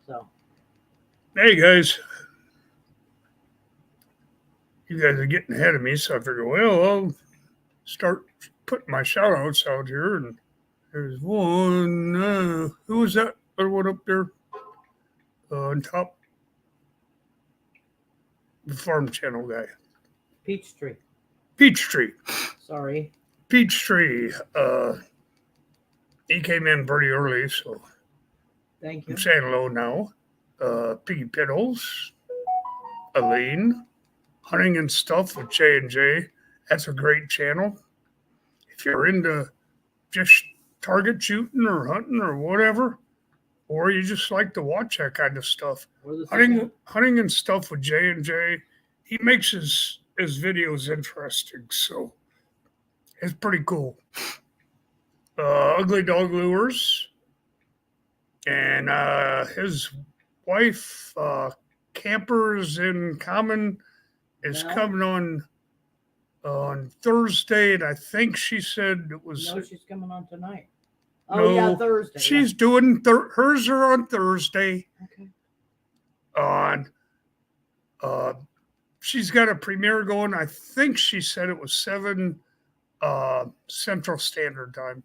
So Hey guys, you guys are getting ahead of me, so I figured, well, I'll start putting my shout outs out here. And there's one, who was that other one up there on top? The Farm Channel guy. Peachtree. Peachtree. Sorry. Peachtree. He came in pretty early, so Thank I'm you. saying hello now. Piggy Piddles, Aline, Hunting and Stuff with J&J. That's a great channel. If you're into just target shooting or hunting or whatever, or you just like to watch that kind of stuff. Or the Hunting and Stuff with J&J. He makes his videos interesting, so it's pretty cool. Ugly Dog Lures and his wife, Campers in Common, is No. coming on Thursday, and I think she said it was No, she's coming on tonight. no. Oh yeah, Thursday. She's doing hers are on Thursday. Okay. On she's got a premiere going. I think she said it was 7 Central Standard Time.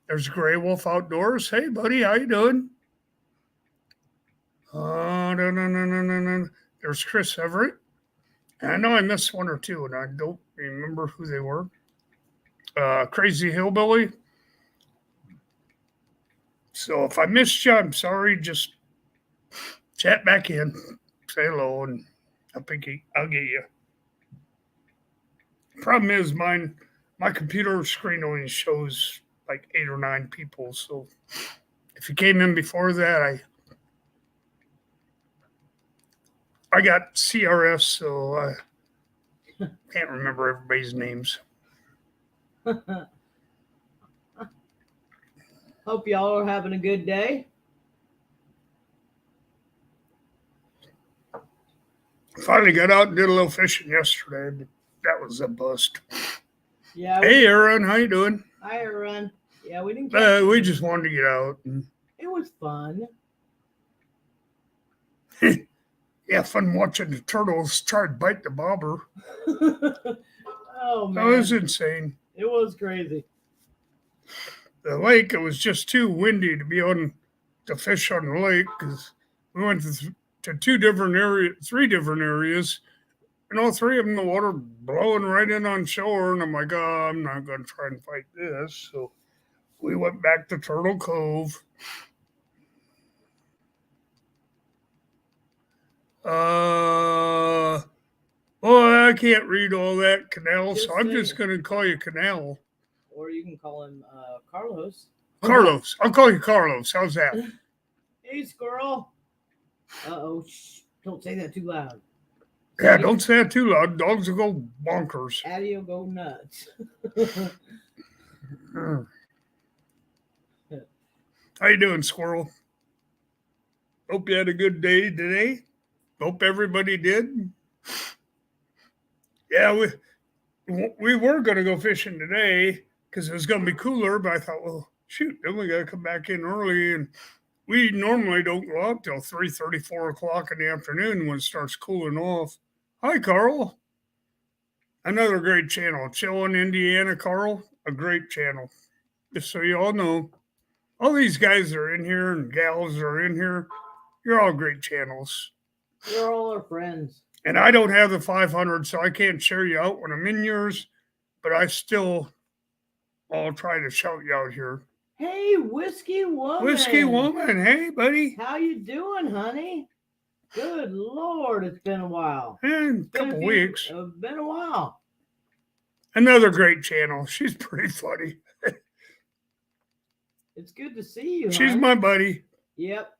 There's Gray Wolf Outdoors. Hey buddy, how you doing? No, no, no, no, no, no. There's Chris Everett. And I know I missed one or two, and I don't remember who they were. Crazy Hillbilly. So if I missed you, I'm sorry. Just chat back in, say hello, and I'll get you. Problem is, my computer screen only shows like 8 or 9 people. So if you came in before that, I got CRS, so I can't remember everybody's names. Hope y'all are having a good day. Finally got out and did a little fishing yesterday, but that was a bust. Yeah. Hey, Aaron, how you doing? Hi, Aaron. Yeah, we didn't. Catch We just wanted to get out. It was fun. Yeah, fun watching the turtles try to bite the bobber. Oh man, that was insane. It was crazy. The lake, it was just too windy to be on to fish on the lake because we went to 3 different areas, and all 3 of them the water blowing right in on shore, and I'm like, oh, I'm not going to try and fight this. So we went back to Turtle Cove. I can't read all that, Canal, so I'm just going to call you Canal. Or you can call him Carlos. Carlos. I'll call you Carlos. How's that? Hey, squirrel. Uh-oh. Shh. Don't say that too loud. Yeah, don't say that too loud. Dogs will go bonkers. Addie will go nuts. How you doing, squirrel? Hope you had a good day today. Hope everybody did. Yeah, we were going to go fishing today because it was going to be cooler, but I thought, well, shoot, then we got to come back in early, and we normally don't go out till 3:30, 4 o'clock in the afternoon when it starts cooling off. Hi, Carl. Another great channel. Chill in Indiana, Carl. A great channel. Just so you all know. All these guys are in here and gals are in here. You're all great channels. You're all our friends. And I don't have the 500, so I can't share you out when I'm in yours, but I'll try to shout you out here. Hey, Whiskey Woman. Whiskey Woman. Hey, buddy. How you doing, honey? Good Lord, it's been a while. And a couple weeks. It's been a while. Another great channel. She's pretty funny. It's good to see you. She's my buddy. Yep.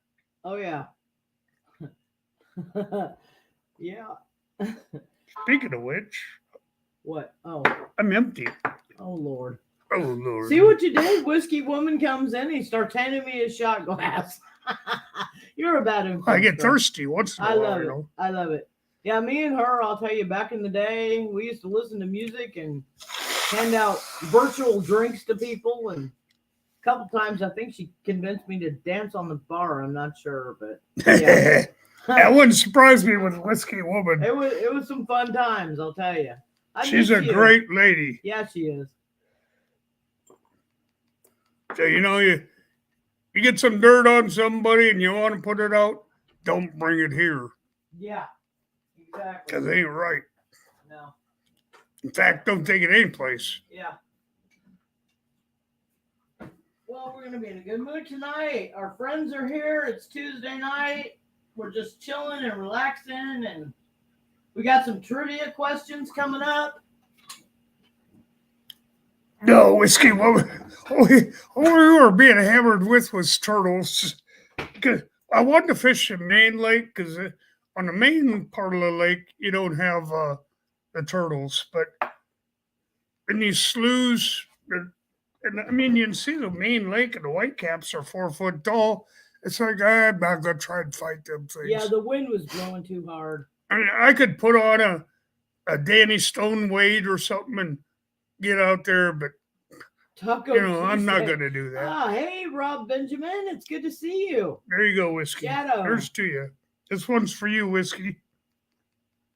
Oh, yeah. Yeah. Speaking of which. What? Oh. I'm empty. Oh, Lord. Oh, Lord. See what you did? Whiskey Woman comes in and he starts handing me a shot glass. You're about to. I get thirsty once in a while. I love it. Yeah, me and her, I'll tell you, back in the day, we used to listen to music and hand out virtual drinks to people and couple times. I think she convinced me to dance on the bar. I'm not sure, but yeah. That wouldn't surprise me with Whiskey Woman. It was some fun times, I'll tell you. She's a great lady. Yeah, she is. So you get some dirt on somebody and you want to put it out, don't bring it here. Yeah, exactly. Because it ain't right. No. In fact, don't take it anyplace. Yeah. Well, we're gonna be in a good mood tonight. Our friends are here. It's Tuesday night. We're just chilling and relaxing, and we got some trivia questions coming up. No, Whiskey Woman. All we were being hammered with was turtles. Cause I wanted to fish the main lake because on the main part of the lake you don't have the turtles, but in these sloughs, and I mean you can see the main lake and the whitecaps are 4 foot tall. It's like I'm not gonna try and fight them things. Yeah, the wind was blowing too hard. I mean, I could put on a Danny Stone weight or something and get out there, but Taco I'm not Tuesday. gonna do that. Ah, hey, Rob Benjamin, it's good to see you. There you go, Whiskey. Shadow. Here's to you. This one's for you, Whiskey.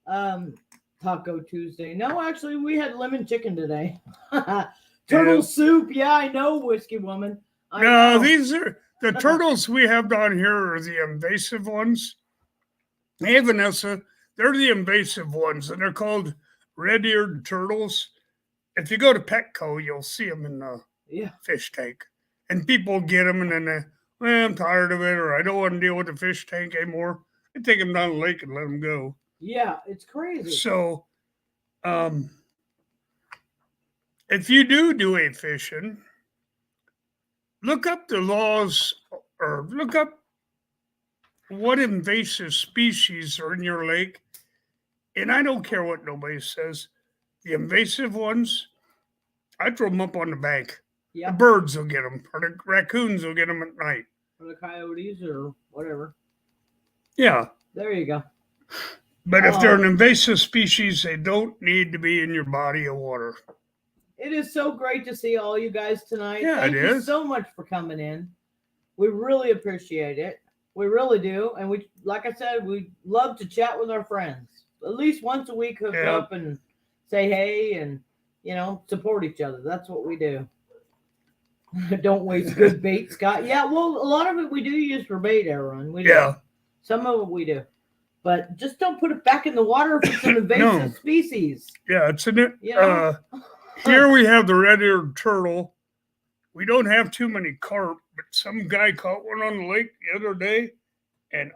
Taco Tuesday. No, actually, we had lemon chicken today. Turtle soup. Yeah, I know, Whiskey Woman. I know. These are the turtles we have down here are the invasive ones. Hey, Vanessa, they're the invasive ones, and they're called red-eared turtles. If you go to Petco, you'll see them in the fish tank. And people get them, and then I'm tired of it, or I don't want to deal with the fish tank anymore. I take them down the lake and let them go. Yeah, it's crazy. So, if you do a fishing, look up the laws or look up what invasive species are in your lake. And I don't care what nobody says. The invasive ones, I throw them up on the bank. Yeah. The birds will get them, or the raccoons will get them at night. Or the coyotes or whatever. Yeah. There you go. But if they're an invasive species, they don't need to be in your body of water. It is so great to see all you guys tonight. Yeah, Thank you so much for coming in. We really appreciate it. We really do. And we, like I said, we love to chat with our friends. At least once a week, hook up and say hey and, support each other. That's what we do. Don't waste good bait, Scott. Yeah, well, a lot of it we do use for bait, Aaron. We do. Some of it we do. But just don't put it back in the water if it's an invasive species. Yeah, it's an here we have the red-eared turtle. We don't have too many carp, but some guy caught one on the lake the other day, and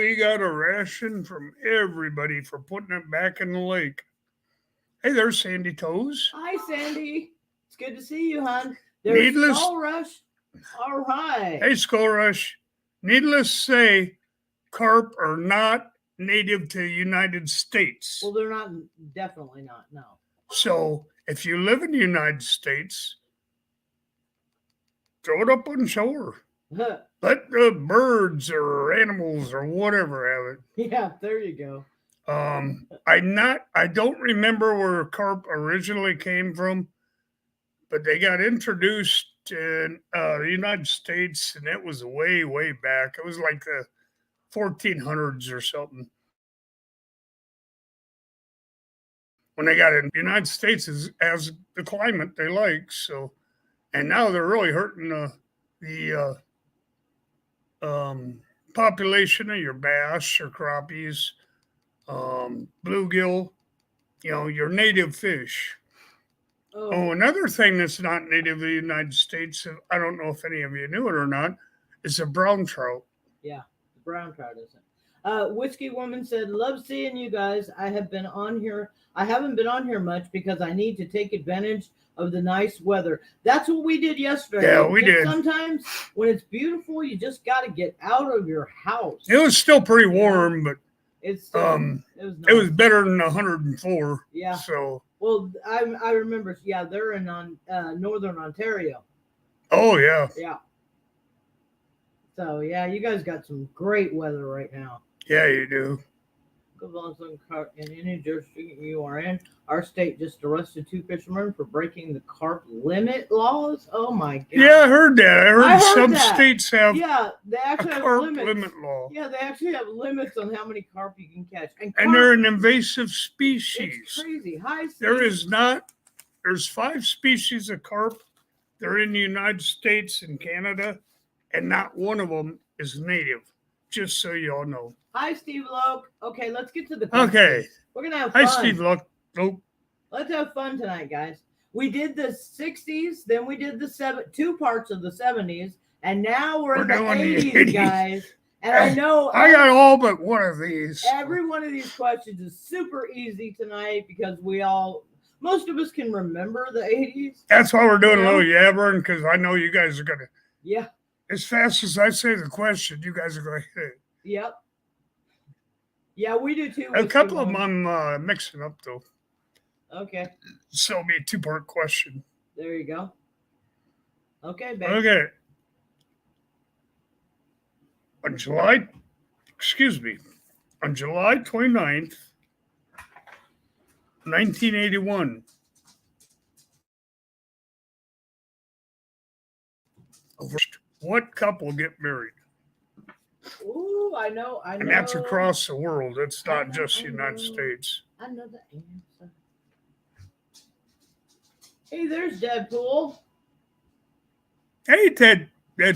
he got a ration from everybody for putting it back in the lake. Hey, there's Sandy Toes. Hi, Sandy. It's good to see you, hon. There's Skull Rush. All right. Hey, Skull Rush. Needless to say, carp are not native to the United States. Well, they're not. Definitely not. No. So if you live in the United States, throw it up on shore. Let the birds or animals or whatever have it. Yeah, there you go. I don't remember where carp originally came from, but they got introduced in the United States, and it was way, way back. It was like the 1400s or something. When they got in the United States as the climate they like. So, and now they're really hurting the population of your bass or crappies, bluegill, your native fish. Oh, another thing that's not native to the United States, I don't know if any of you knew it or not, is a brown trout. Yeah, the brown trout isn't. Whiskey Woman said, love seeing you guys. I haven't been on here much because I need to take advantage of the nice weather. That's what we did yesterday. Yeah, we did. Sometimes when it's beautiful, you just got to get out of your house. It was still pretty warm, but it's still, it was better than 104. Yeah. So. Well, I remember. Yeah, they're in northern Ontario. Oh yeah. Yeah. So yeah, you guys got some great weather right now. Yeah, you do. In any jurisdiction you are in, our state just arrested 2 fishermen for breaking the carp limit laws. Oh my god! Yeah, I heard that. I heard, I heard some that. states have Yeah, they a actually have carp limits. limit law. Yeah, they actually have limits on how many carp you can catch. And carp, they're an invasive it's species. crazy. Hi, There Steve. is not, there's 5 species of carp. They're in the United States and Canada, and not one of them is native, just so you all know. Hi, Steve Loke. Okay, let's get to the questions. Okay. We're going to have fun. Hi, Steve Loke. Let's have fun tonight, guys. We did the 60s, then we did the 2 parts of the 70s, and now we're in the doing the 80s, 80s. guys. And I know I got all but one of these. every one of these questions is super easy tonight because most of us can remember the 80s. That's why we're doing You a know? little yabbering, because I know you guys are going to, Yeah, as fast as I say the question, you guys are going to hit it. yep. Yeah, we do too. A couple of them I'm mixing up, though. Okay, So it'll be a 2-part question. there you go. Okay, babe. Okay. On July 29th, 1981, what couple get married? Ooh, I know. And that's across the world. It's not just the I United know. States. I know the answer. Hey, there's Deadpool. Hey, Ted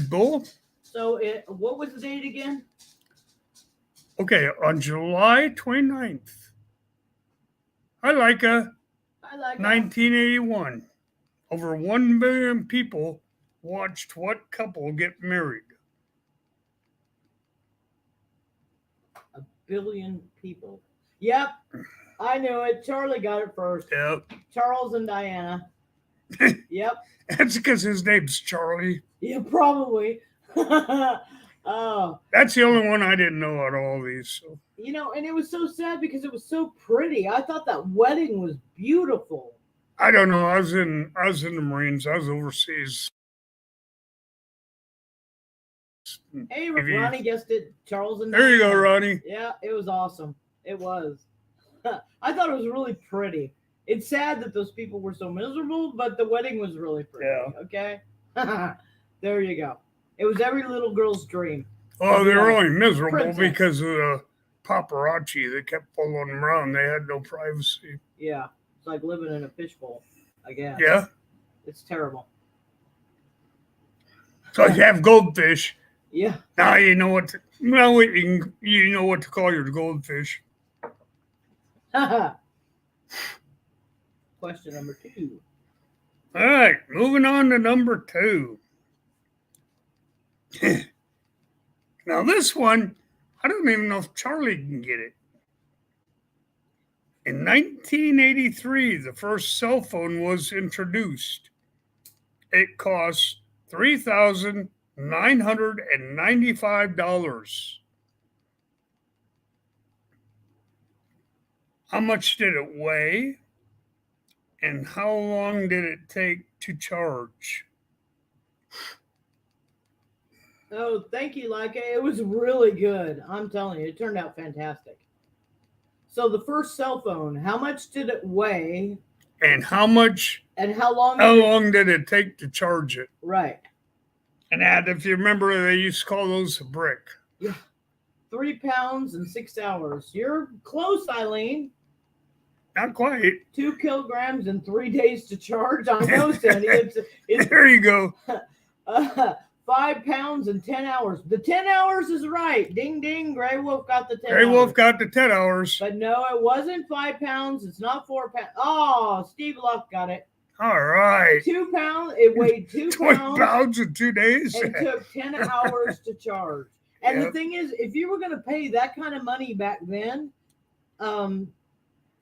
Bull. So, what was the date again? Okay, on July 29th, I like a I like 1981. Over 1 million people watched what couple get married. a billion people. Yep, I knew it. Charlie got it first. Yep. Charles and Diana. Yep. That's because his name's Charlie. Yeah, probably. Oh, That's the only one I didn't know out of all these. So. and it was so sad because it was so pretty. I thought that wedding was beautiful. I don't know. I was in the Marines. I was overseas. Hey, Maybe. Ronnie guessed it. Charles and There you go, Diana. Ronnie. Yeah, it was awesome. It was. I thought it was really pretty. It's sad that those people were so miserable, but the wedding was really pretty. Yeah. Okay. There you go. It was every little girl's dream. Oh, they were only miserable Princess. because of the paparazzi that kept following them around. They had no privacy. Yeah. It's like living in a fishbowl, I guess. Yeah. It's terrible. So you have goldfish. Yeah. Now you know what. You know what to call your goldfish. Question number 2. All right, moving on to number 2. Now this one, I don't even know if Charlie can get it. In 1983, the first cell phone was introduced. It cost $3,995. How much did it weigh? And how long did it take to charge? Oh, thank you, Leica. It was really good. I'm telling you, it turned out fantastic. So the first cell phone, how much did it weigh? And how much? And how long? How long did it take to charge it? Right. And if you remember, they used to call those a brick. Yeah. 3 pounds and 6 hours. You're close, Eileen. Not quite. 2 kilograms and 3 days to charge. I know, Sandy. It's There you go. 5 pounds and 10 hours. The 10 hours is right. Ding, ding. Gray Wolf got the 10 Gray hours. Wolf got the 10 hours. But no, it wasn't 5 pounds. It's not 4 pounds. Oh, Steve Luck got it. All right. 2 pounds. It weighed 2 20 pounds. pounds in 2 days. And took 10 hours to charge. And the Yep. thing is, if you were going to pay that kind of money back then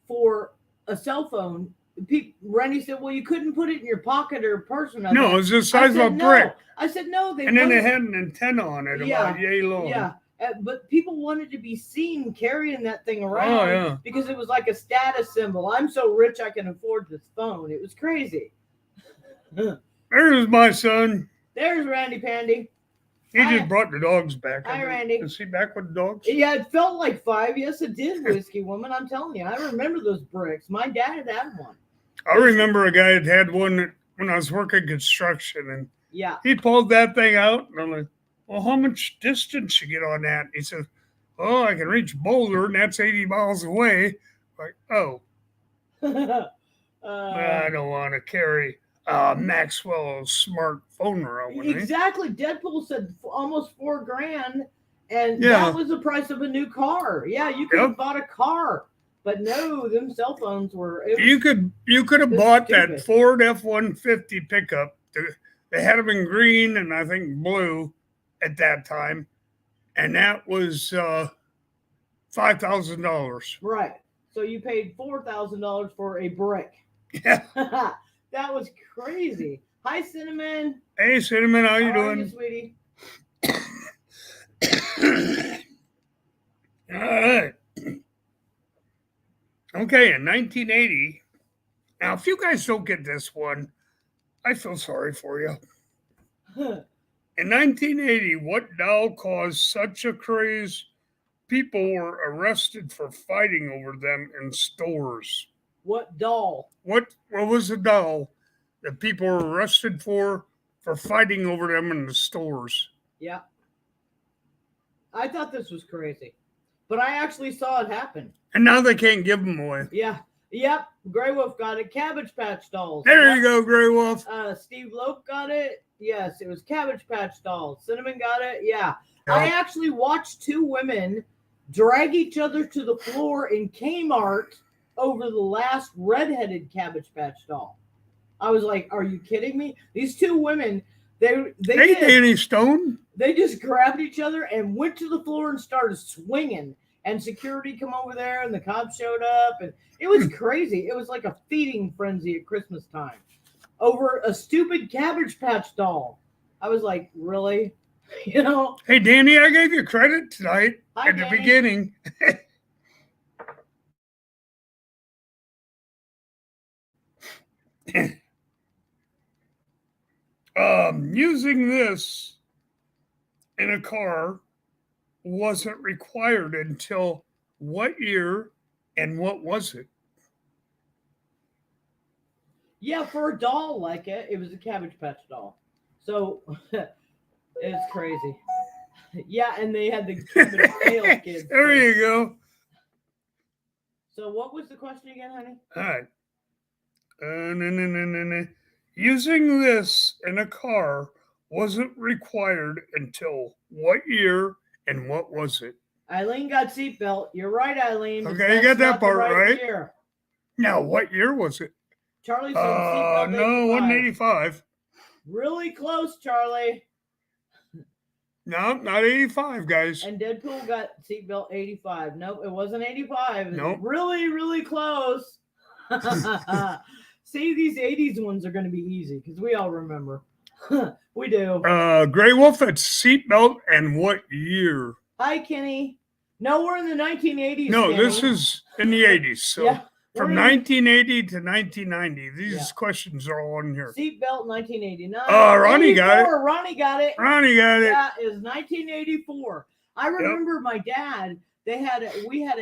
for a cell phone, Randy said, well, you couldn't put it in your pocket or purse or nothing. No, it's the I size of a said, brick. no. I said, no. And then they had an antenna on it about yay long. Yeah. But people wanted to be seen carrying that thing around Oh, yeah. because it was like a status symbol. I'm so rich I can afford this phone. It was crazy. There's my son. There's Randy Pandy. He Hi. just brought the dogs back. Hi, Randy. Is he back with the dogs? Yeah, it felt like 5. Yes, it did, Whiskey Woman. I'm telling you, I remember those bricks. My dad had one. I remember a guy that had one when I was working construction, and Yeah. he pulled that thing out, and I'm like, well, how much distance you get on that? And he says, oh, I can reach Boulder, and that's 80 miles away. Like, oh, I don't want to carry Maxwell's smart phone around with me. Exactly. Deadpool said almost $4,000, and Yeah. that was the price of a new car. Yeah, you could have bought a car, but no, them cell phones were. You could have it's bought stupid. that Ford F-150 pickup. They had them in green and I think blue at that time, and that was $5,000. Right. So you paid $4,000 for a brick. Yeah. That was crazy. Hi, Cinnamon. Hey, Cinnamon, how you How are doing? you, sweetie? All right. Okay, in 1980. Now, if you guys don't get this one, I feel sorry for you. In 1980, what doll caused such a craze? People were arrested for fighting over them in stores. What doll? What was the doll that people were arrested for fighting over them in the stores? Yeah. I thought this was crazy, but I actually saw it happen. And now they can't give them away. Yeah. Yep. Grey Wolf got it. Cabbage Patch Dolls. There you go, Grey Wolf. Steve Lope got it. Yes, it was Cabbage Patch Dolls. Cinnamon got it. Yeah. I actually watched 2 women drag each other to the floor in Kmart over the last redheaded Cabbage Patch doll. I was like, are you kidding me? These 2 women, Hey, Danny Stone. they just grabbed each other and went to the floor and started swinging. And security come over there and the cops showed up. And it was crazy. It was like a feeding frenzy at Christmas time over a stupid Cabbage Patch doll. I was like, really? You know? Hey, Danny, I gave you credit tonight Hi, at the Danny. beginning. Using this in a car wasn't required until what year and what was it? Yeah, for a doll like it was a Cabbage Patch doll. So it's crazy. Yeah, and they had the Cabbage Tail kids. There you go. So what was the question again, honey? All right. Using this in a car wasn't required until what year and what was it? Eileen got seatbelt. You're right, Eileen. but Okay, you that's got that not the part right. Year. Now, what year was it? Charlie said seatbelt. No, 185. Really close, Charlie. No, not 85, guys. And Deadpool got seatbelt 85. Nope, it wasn't 85. It was Nope. really, really close. See, these 80s ones are going to be easy because we all remember. We do. Grey Wolf at seatbelt and what year? Hi, Kenny. No, we're in the 1980s. No, Kenny. this is in the 80s. So Yeah, from we're in 1980 to 1990, these Yeah. questions are all on here. seatbelt 1989. Ronnie got it. 84, Ronnie got it. Ronnie got it. That is 1984. I remember my dad. We had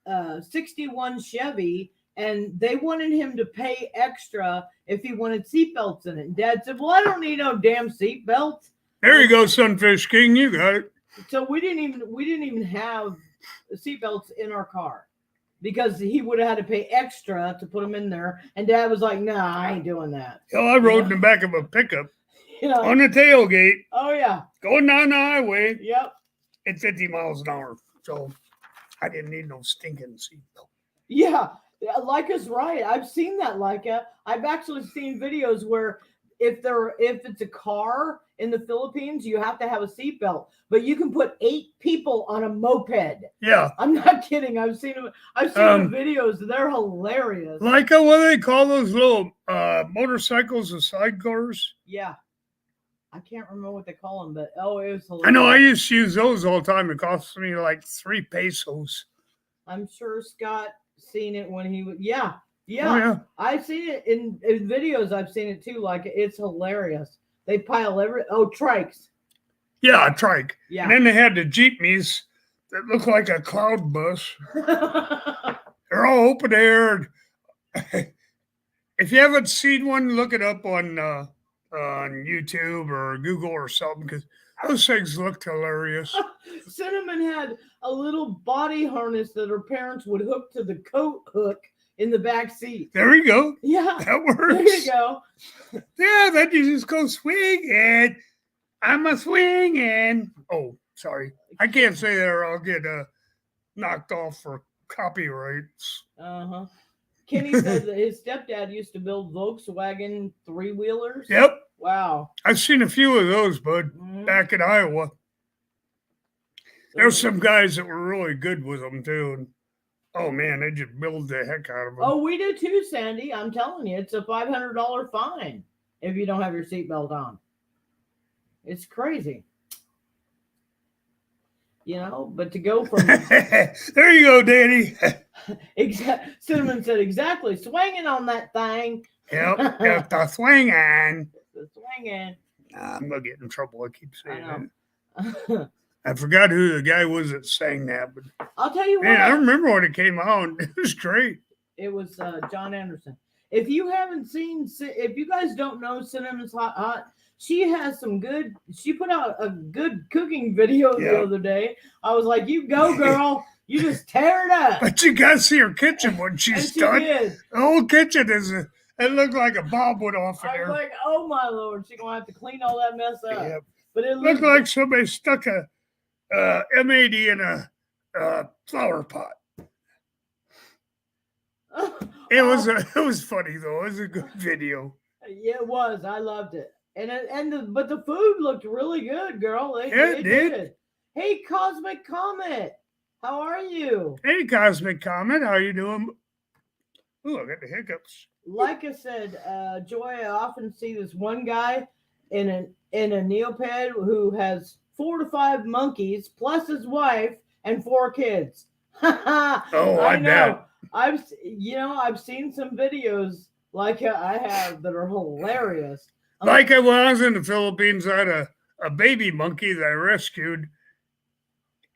a 61 Chevy, and they wanted him to pay extra if he wanted seatbelts in it. And Dad said, "Well, I don't need no damn seatbelt." There you go, Sunfish King. You got it. So we didn't even have seatbelts in our car because he would have had to pay extra to put them in there. And Dad was like, "Nah, I ain't doing that." Hell, I rode in the back of a pickup You know? on the tailgate Oh yeah. going down the highway Yep. at 50 miles an hour. So I didn't need no stinking seatbelt. Yeah. Leica's right. I've seen that, Leica. I've actually seen videos where if it's a car in the Philippines, you have to have a seatbelt, but you can put 8 people on a moped. Yeah. I'm not kidding. I've seen them. I've seen the videos. They're hilarious. Like what do they call those little motorcycles, the sidecars? Yeah. I can't remember what they call them, but it was hilarious. I know I used to use those all the time. It cost me like 3 pesos. I'm sure Scott seen it when he was. Yeah. Oh, yeah. I've seen it in videos. I've seen it too. Like, it's hilarious. They pile trikes. Yeah, a trike. Yeah. And then they had the jeepneys that look like a cloud bus. They're all open air. If you haven't seen one, look it up on YouTube or Google or something, because those things looked hilarious. Cinnamon had a little body harness that her parents would hook to the coat hook in the back seat. There you go. Yeah. That works. There you go. Yeah, then you just go swinging. I'm a swinging. Oh, sorry. I can't say that or I'll get knocked off for copyrights. Uh-huh. Kenny said that his stepdad used to build Volkswagen 3-wheelers. Yep. Wow. I've seen a few of those, bud, Mhm. back in Iowa. There's some guys that were really good with them, too. And, oh, man, they just build the heck out of them. Oh, we do too, Sandy. I'm telling you, it's a $500 fine if you don't have your seatbelt on. It's crazy. You know, but to go from There you go, Danny. Cinnamon said exactly, swinging on that thing. Yep, the swinging. The swinging. I'm gonna get in trouble. I keep saying I that. know. I forgot who the guy was that sang that, but I'll tell you what. man, I remember when it came out. It was great. It was John Anderson. If you haven't seen, if you guys don't know Cinnamon's Hot, she has some good. She put out a good cooking video the other day. I was like, "You go, girl! You just tear it up." But you gotta see her kitchen when she's done. Did. The whole kitchen it looked like a bomb went off in I was there. like, "Oh my lord!" She's gonna have to clean all that mess up. Yep. But it Looked like somebody stuck a MAD in a flower pot. It was funny though. It was a good video. Yeah, it was. I loved it. But the food looked really good, girl. It did. Hey, Cosmic Comet, how are you? Hey, Cosmic Comet, how you doing? Ooh, I got the hiccups. Like I said, Joy, I often see this one guy in a Neoped who has 4 to 5 monkeys plus his wife and 4 kids. Oh, I know. I've seen some videos like I have that are hilarious. Like when I was in the Philippines, I had a baby monkey that I rescued.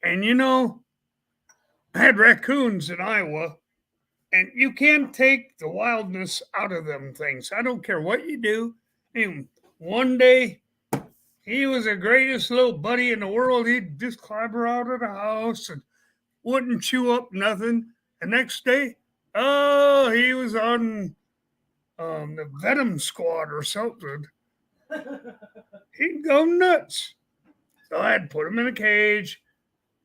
And I had raccoons in Iowa. And you can't take the wildness out of them things. I don't care what you do. And one day, he was the greatest little buddy in the world. He'd just clamber out of the house and wouldn't chew up nothing. The next day, he was on the Venom Squad or something. He'd go nuts. So I had to put him in a cage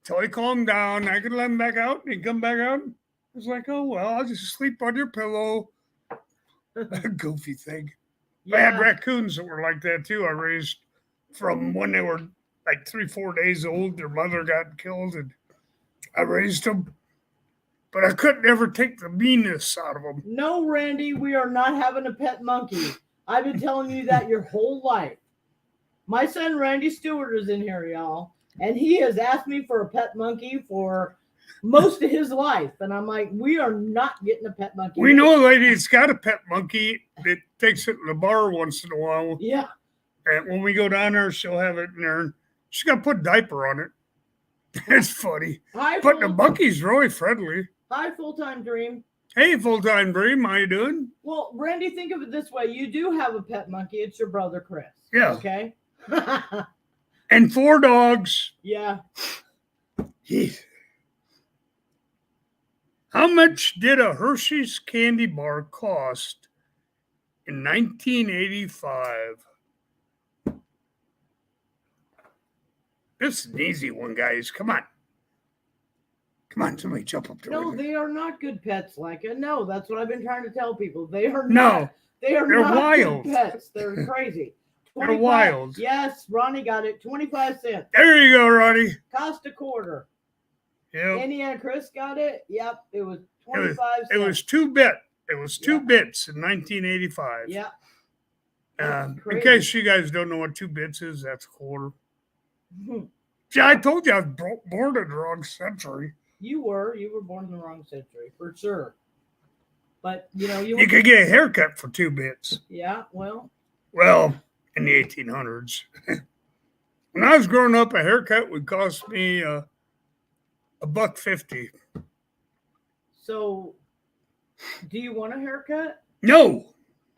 till he calmed down. I could let him back out, and he'd come back out. I was like, oh, well, I'll just sleep on your pillow. Goofy thing. Yeah. I had raccoons that were like that, too. I raised from when they were like 3-4 days old. Their mother got killed, and I raised them. But I couldn't ever take the meanness out of them. No, Randy, we are not having a pet monkey. I've been telling you that your whole life. My son, Randy Stewart, is in here, y'all. And he has asked me for a pet monkey for most of his life. And I'm like, we are not getting a pet monkey. We know a lady that's got a pet monkey that takes it to the bar once in a while. Yeah. And when we go down there, she'll have it in there. She's got to put a diaper on it. It's funny. But the monkey's really friendly. Hi, Full-Time Dream. Hey, Full-Time Dream. How you doing? Well, Randy, think of it this way. You do have a pet monkey. It's your brother, Chris. Yeah. Okay? And 4 dogs. Yeah. How much did a Hershey's candy bar cost in 1985? This is an easy one, guys. Come on. Come on, somebody jump up there. No, they are not good pets, Leica. No, that's what I've been trying to tell people. They are no, not. They're not wild. Good pets. They're crazy. They're wild. Yes, Ronnie got it. 25 cents. There you go, Ronnie. Cost a quarter. Yep. Indiana Chris got it. Yep, it was 25 cents. It was 2 bit. It was 2 bits in 1985. Yeah. In case you guys don't know what 2 bits is, that's a quarter. See, I told you I was born in the wrong century. You were born in the wrong century for sure. But you could get a haircut for 2 bits. Yeah, well, in the 1800s. When I was growing up, a haircut would cost me $1.50. So, do you want a haircut? No,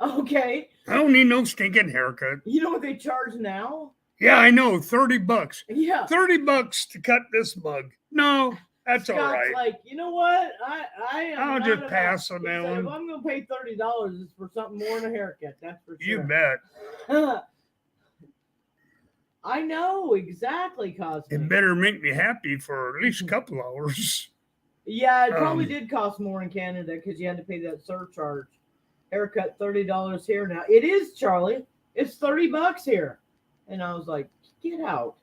Okay. I don't need no stinking haircut. You know what they charge now? Yeah, I know, $30. Yeah. $30 to cut this mug. No, that's all Scott's right. like, you know what? I am. I'll not just about- pass on he that said, one. If I'm gonna pay $30, it's for something more than a haircut. That's for You sure. bet. I know exactly, It Cosmic. better make me happy for at least a couple hours. Yeah, it probably Um, did cost more in Canada because you had to pay that surcharge. Haircut $30 here now. It is, Charlie. It's $30 here. And I was like, get out.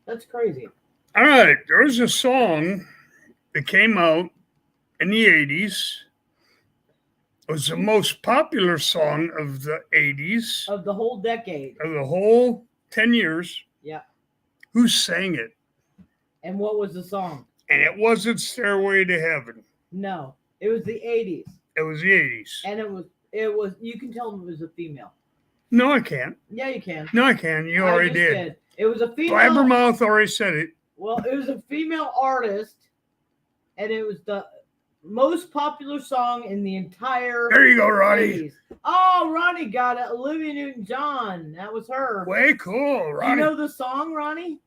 That's crazy. All right, there's a song that came out in the 80s. It was the most popular song of the 80s, Of the whole decade. of the whole 10 years. Yeah. Who sang it? And what was the song? And it wasn't Stairway to Heaven. No. It was the 80s. It was the 80s. And it was you can tell it was a female. No, I can't. Yeah, you can. No, I can. You I already just did. It was a female. Blabbermouth already said it. Well, it was a female artist, and it was the most popular song in the entire There you go, Ronnie. 80s. Oh, Ronnie got it. Olivia Newton-John. That was her. Way cool, Do you Ronnie. know the song, Ronnie?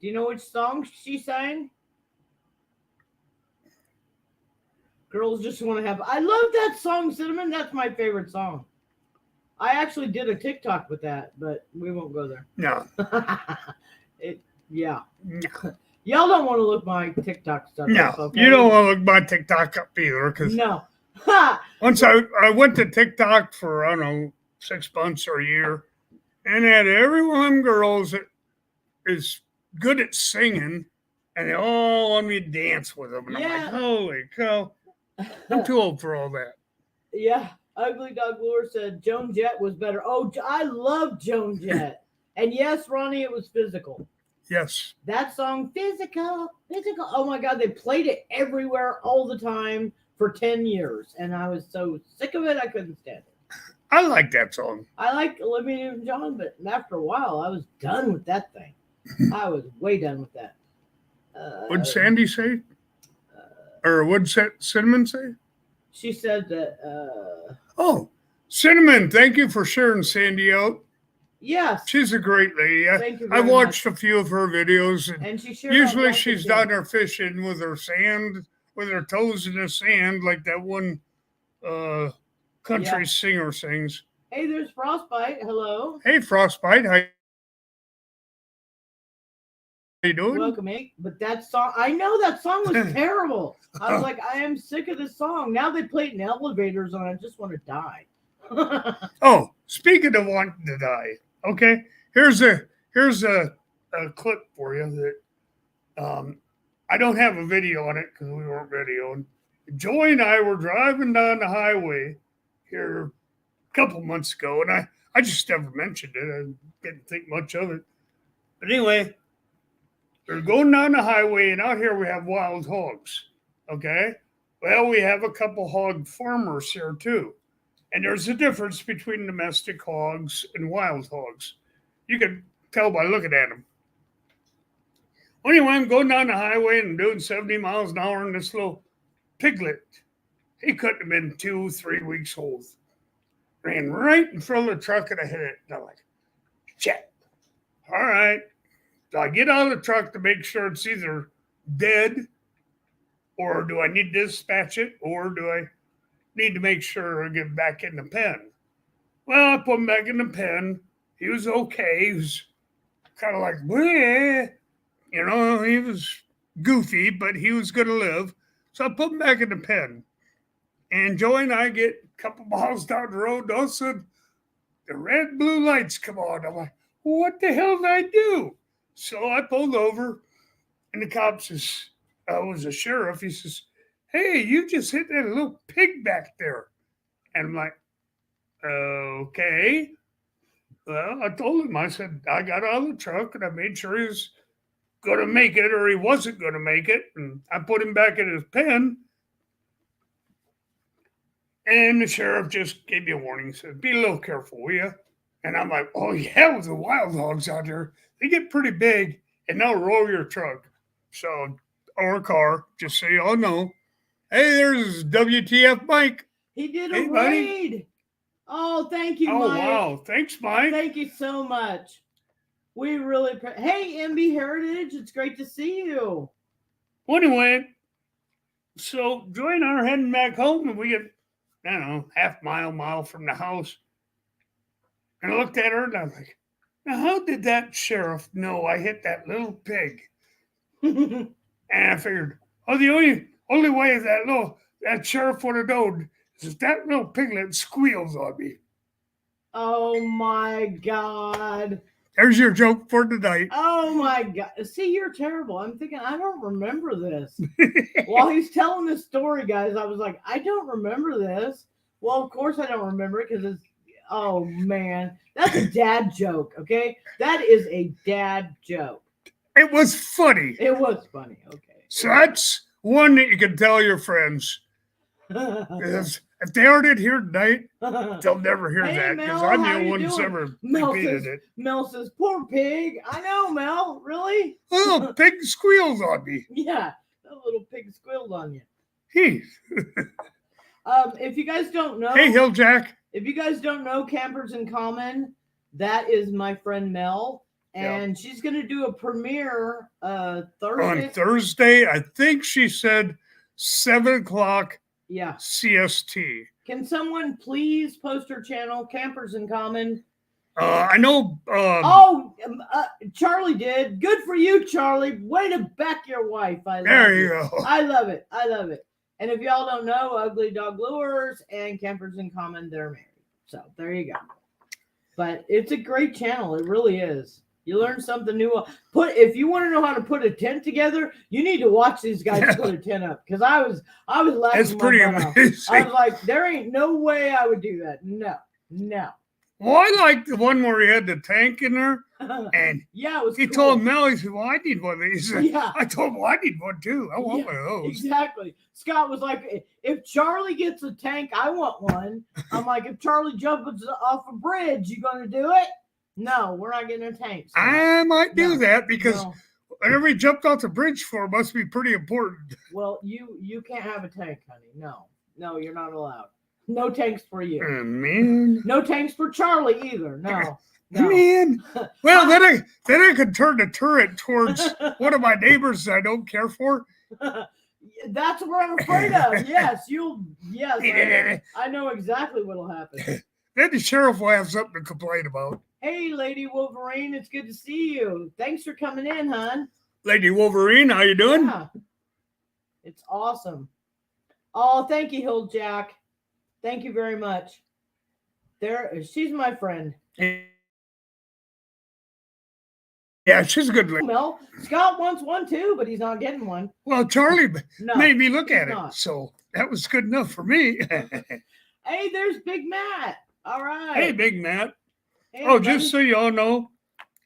Do you know which song she sang? Girls Just Want to Have. I love that song, Cinnamon. That's my favorite song. I actually did a TikTok with that, but we won't go there. No. Yeah. No. Y'all don't want to look my TikTok stuff No. up, okay? You don't want to look my TikTok up either, because No. Ha! once I went to TikTok for, I don't know, 6 months or a year, and had every one of them girls that is good at singing, and they all want me to dance with them. And I'm Yeah. like, holy cow, I'm too old for all that. Yeah. Ugly Dog Lure said Joan Jett was better. Oh, I love Joan Jett. And yes, Ronnie, it was Physical. Yes. That song, Physical. Oh my God, they played it everywhere all the time for 10 years. And I was so sick of it, I couldn't stand it. I like that song. I like Olivia Newton-John, but after a while, I was done with that thing. I was way done with that. What'd Sandy say? Or what'd Cinnamon say? She said that, Oh, Cinnamon, thank you for sharing Sandy out. yes. She's a great lady. Thank you I very watched a few of her videos. And she shared Usually out she's Black down there fishing with her sand, with her toes in the sand, like that one country Yeah. singer sings. Hey, there's Frostbite. Hello. Hey, Frostbite, how you doing? Welcome, mate. But that song, I know that song was terrible. I was like, I am sick of this song. Now they play it in elevators and I just want to die. Oh, speaking of wanting to die, okay, here's a clip for you that I don't have a video on it because we weren't videoing. Joy and I were driving down the highway here a couple months ago, and I just never mentioned it. I didn't think much of it. But anyway, we're going down the highway, and out here we have wild hogs. Okay? Well, we have a couple hog farmers here too. And there's a difference between domestic hogs and wild hogs. You can tell by looking at them. Anyway, I'm going down the highway and doing 70 miles an hour, and this little piglet, he couldn't have been 2-3 weeks old. Ran right in front of the truck and I hit it. And I'm like, shit. All right. So I get out of the truck to make sure it's either dead, or do I need to dispatch it, or do I need to make sure I get back in the pen? Well, I put him back in the pen. He was okay. He was kind of like, bleh. You know, he was goofy, but he was going to live. So I put him back in the pen. And Joey and I get a couple miles down the road, and all of a sudden, the red, blue lights come on. I'm like, what the hell did I do? So I pulled over, and the cop says, I was a sheriff. He says, hey, you just hit that little pig back there. And I'm like, okay. Well, I told him, I said, I got out of the truck, and I made sure he was going to make it, or he wasn't going to make it. And I put him back in his pen. And the sheriff just gave me a warning. He said, be a little careful, will you? And I'm like, oh, yeah, with the wild hogs out there, they get pretty big and they'll roll your truck. So, or car, just so y'all know. Hey, there's WTF Mike. He did a Hey, buddy. raid. Oh, thank you, Oh, Mike. wow. Thanks, Mike. Thank you so much. We really hey, MB Heritage, it's great to see you. Well, anyway, so Joy and I are heading back home, and we get, I don't know, mile from the house. And I looked at her, and I'm like, now, how did that sheriff know I hit that little pig? And I figured, oh, the only way that sheriff would have known is if that little piglet squeals on me. Oh my God. There's your joke for tonight. Oh my God. See, you're terrible. I'm thinking, I don't remember this. While he's telling this story, guys, I was like, I don't remember this. Well, of course I don't remember it because it's, oh man, that's a dad joke, okay? That is a dad joke. It was funny. It was funny, okay. So that's one that you can tell your friends. If they aren't in here tonight, they'll never hear that because I'm the only one that's ever repeated it. Mel says, poor pig. I know, Mel. Really? Oh, pig squeals on me. Yeah, that little pig squealed on you. Jeez. If you guys don't know, hey, Hilljack. If you guys don't know Campers in Common, that is my friend Mel, and she's going to do a premiere Thursday. On Thursday, I think she said 7:00. Yeah. CST. Can someone please post her channel, Campers in Common? I know. Charlie did. Good for you, Charlie. Way to back your wife. There you go. I love it. I love it. And if y'all don't know, Ugly Dog Lures and Campers in Common, they're married. So there you go. But it's a great channel. It really is. You learn something new. If you want to know how to put a tent together, you need to watch these guys put a tent up. Because I was laughing. It's pretty amazing. I was like, there ain't no way I would do that. No. Well, I like the one where he had the tank in there, and yeah, it was. He told Mel, he said, "Well, I need one of these." Yeah. I told him, "Well, I need one too. I want one of those." Exactly. Scott was like, "If Charlie gets a tank, I want one." I'm like, "If Charlie jumps off a bridge, you gonna do it?" No, we're not getting a tank. So. I might do that because whatever he jumped off the bridge for must be pretty important. Well, you can't have a tank, honey. No, you're not allowed. No tanks for you. Oh, man. No tanks for Charlie either. No. Man. Well, then I could turn the turret towards one of my neighbors that I don't care for. That's what I'm afraid of. Yes, I know exactly what'll happen. Then the sheriff will have something to complain about. Hey, Lady Wolverine, it's good to see you. Thanks for coming in, hon. Lady Wolverine, how you doing? Yeah. It's awesome. Oh, thank you, Hilljack. Thank you very much. She's my friend. Yeah, she's a good lady. Mel, Scott wants one too, but he's not getting one. Well, Charlie made me look at not. it, so that was good enough for me. Hey, there's Big Matt. All right. Hey, Big Matt. Hey, just so y'all know,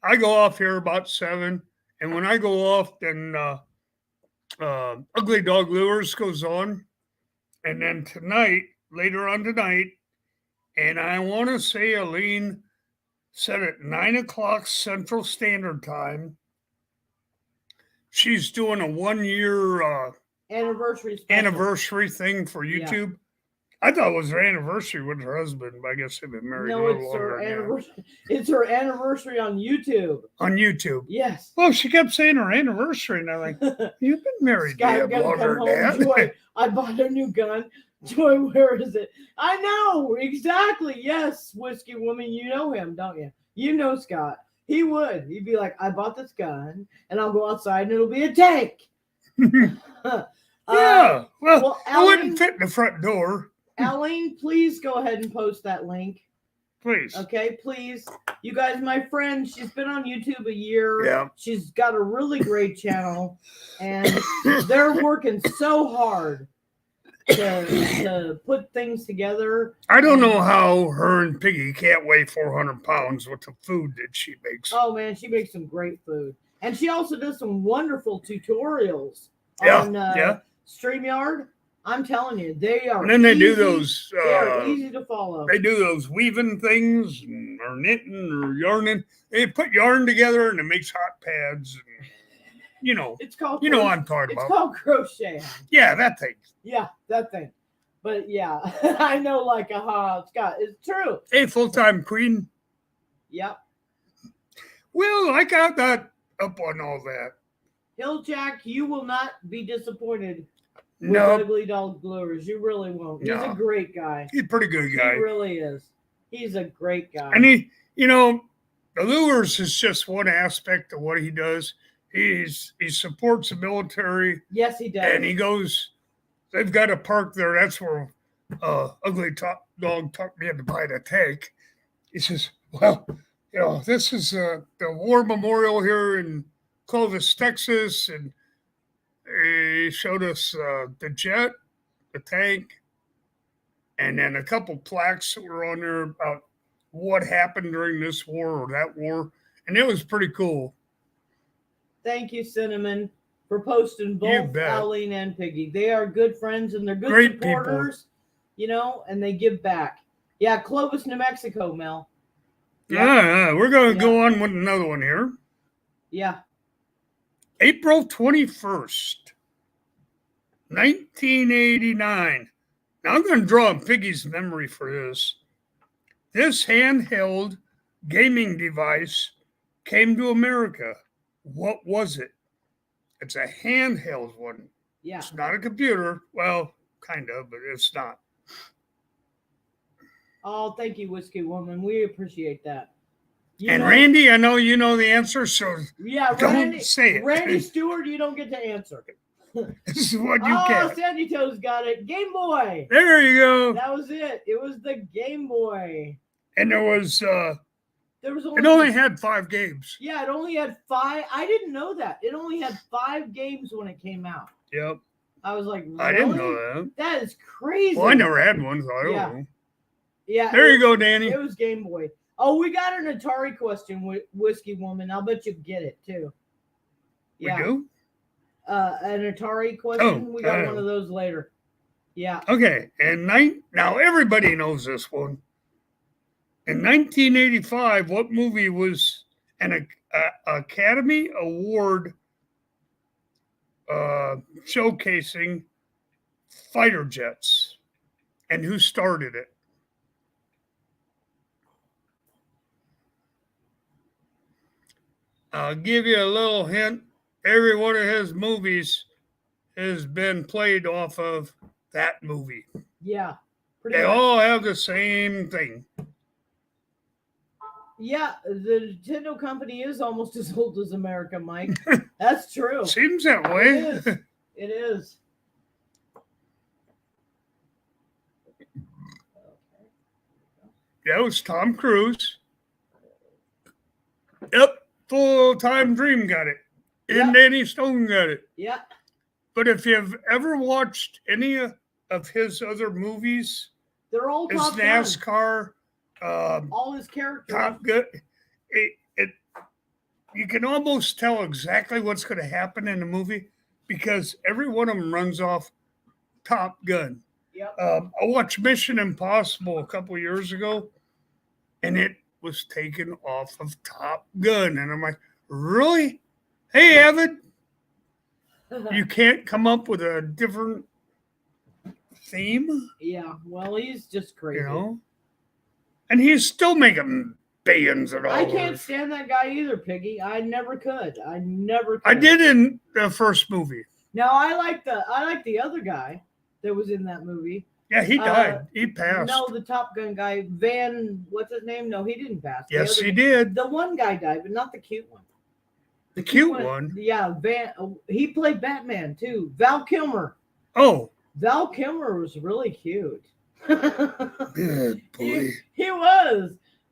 I go off here about 7, and when I go off, then Ugly Dog Lures goes on, and then later on tonight, and I want to say Aline said at 9:00 Central Standard Time, she's doing a 1-year anniversary thing for YouTube. Yeah. I thought it was her anniversary with her husband, but I guess they've been married a little longer. It's her anniversary on YouTube. On YouTube. Yes. Well, she kept saying her anniversary, and I'm like, you've been married longer than that. Joy, I bought a new gun. Joy, where is it? I know, exactly. Yes, Whiskey Woman, you know him, don't you? You know Scott. He would. He'd be like, I bought this gun, and I'll go outside, and it'll be a tank. Yeah. Well, I wouldn't fit in the front door. Aline, please go ahead and post that link. Please. Okay, please. You guys, my friend, she's been on YouTube a year. Yeah. She's got a really great channel, and they're working so hard to put things together. I don't know how her and Piggy can't weigh 400 pounds with the food that she makes. Oh, man, she makes some great food. And she also does some wonderful tutorials on StreamYard. I'm telling you, they are. And then they do easy- those. They are easy to follow. They do those weaving things, or knitting, or yarning. They put yarn together, and it makes hot pads. And, It's called. you know what I'm talking It's about. called crochet. Yeah, that thing. Yeah, that thing. But yeah, I know. Like, Scott, it's true. Hey, full-time queen. Yep. Well, I got that up on all that. Hilljack, you will not be disappointed with No, Ugly Dog Lures. You really won't. He's No. a great guy. he's a pretty good guy. He really is. He's a great guy. And he, the lures is just one aspect of what he does. He supports the military, Yes, he does. and he goes. They've got a park there. That's where Ugly Dog talked me into buying a tank. He says, "Well, this is the war memorial here in Clovis, Texas, and he showed us the jet, the tank, and then a couple plaques that were on there about what happened during this war or that war, and it was pretty cool." Thank you, Cinnamon, for posting You both bet. Aline and Piggy. They are good friends and they're good Great people. supporters, and they give back. Yeah, Clovis, New Mexico, Mel. Yeah, we're going to Yeah. go on with another one here. Yeah. April 21st, 1989. Now I'm going to draw on Piggy's memory for this. This handheld gaming device came to America. What was it? It's a handheld one. Yeah. It's not a computer. Well, kind of, but it's not. Oh, thank you, Whiskey Woman. We appreciate that. And Randy, I know you know the answer, so yeah, don't say it. Randy Stewart, you don't get to answer. This is what you Oh, get. Sandy Toes got it. Game Boy. There you go. That was it. It was the Game Boy. And there was There was it only had 5 games. Yeah, it only had 5. I didn't know that. It only had 5 games when it came out. Yep. I was like, really? I didn't know that. That is crazy. Well, I never had one, so I don't Yeah. know. Yeah. There you go, Danny. It was Game Boy. Oh, we got an Atari question, Whiskey Woman. I'll bet you get it too. We do? An Atari question. Oh, We got one of those later. Yeah. Okay. And now everybody knows this one. In 1985, what movie was an Academy Award showcasing fighter jets? And who started it? I'll give you a little hint. Every one of his movies has been played off of that movie. Yeah. Pretty They much. all have the same thing. Yeah, the Nintendo company is almost as old as America, Mike. That's true. Seems that It way. is. It is. That was Tom Cruise. Yep. Full-Time Dream got it. And Yep. Danny Stone got it. Yeah. But if you've ever watched any of his other movies, They're all his Top Gun. NASCAR, All his characters. Top Gun, you can almost tell exactly what's going to happen in the movie because every one of them runs off Top Gun. Yep. I watched Mission Impossible a couple years ago, and it was taken off of Top Gun. And I'm like, really? Hey, Evan, you can't come up with a different theme, Yeah. Well, he's just crazy. And he's still making billions of dollars. I can't stand that guy either, Piggy. I never could. I never could. I did in the first movie. Now I like the other guy that was in that movie. Yeah, he died. He passed. No, the Top Gun guy, what's his name? No, he didn't pass. The Yes, other- he did. The one guy died, but not the cute one. The cute one. Yeah, he played Batman too. Val Kilmer. Oh, Val Kilmer was really cute. good boy. He was.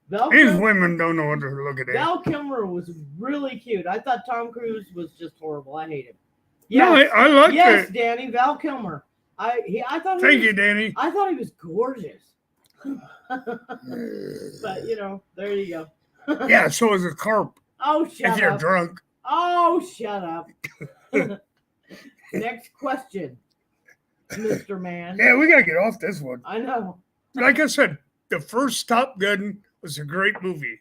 Val These Kilmer, women don't know what they're looking at. Val Kilmer was really cute. I thought Tom Cruise was just horrible. I hate him. No, Yes, I like yes, it. Danny. Val Kilmer. I thought. Thank you, Danny. I thought he was gorgeous. But there you go. Yeah, so is a carp Oh, if shut you're up. drunk. Oh, shut up. Next question. Mr. Man. Yeah, we gotta get off this one. I know. Like I said, the first Top Gun was a great movie.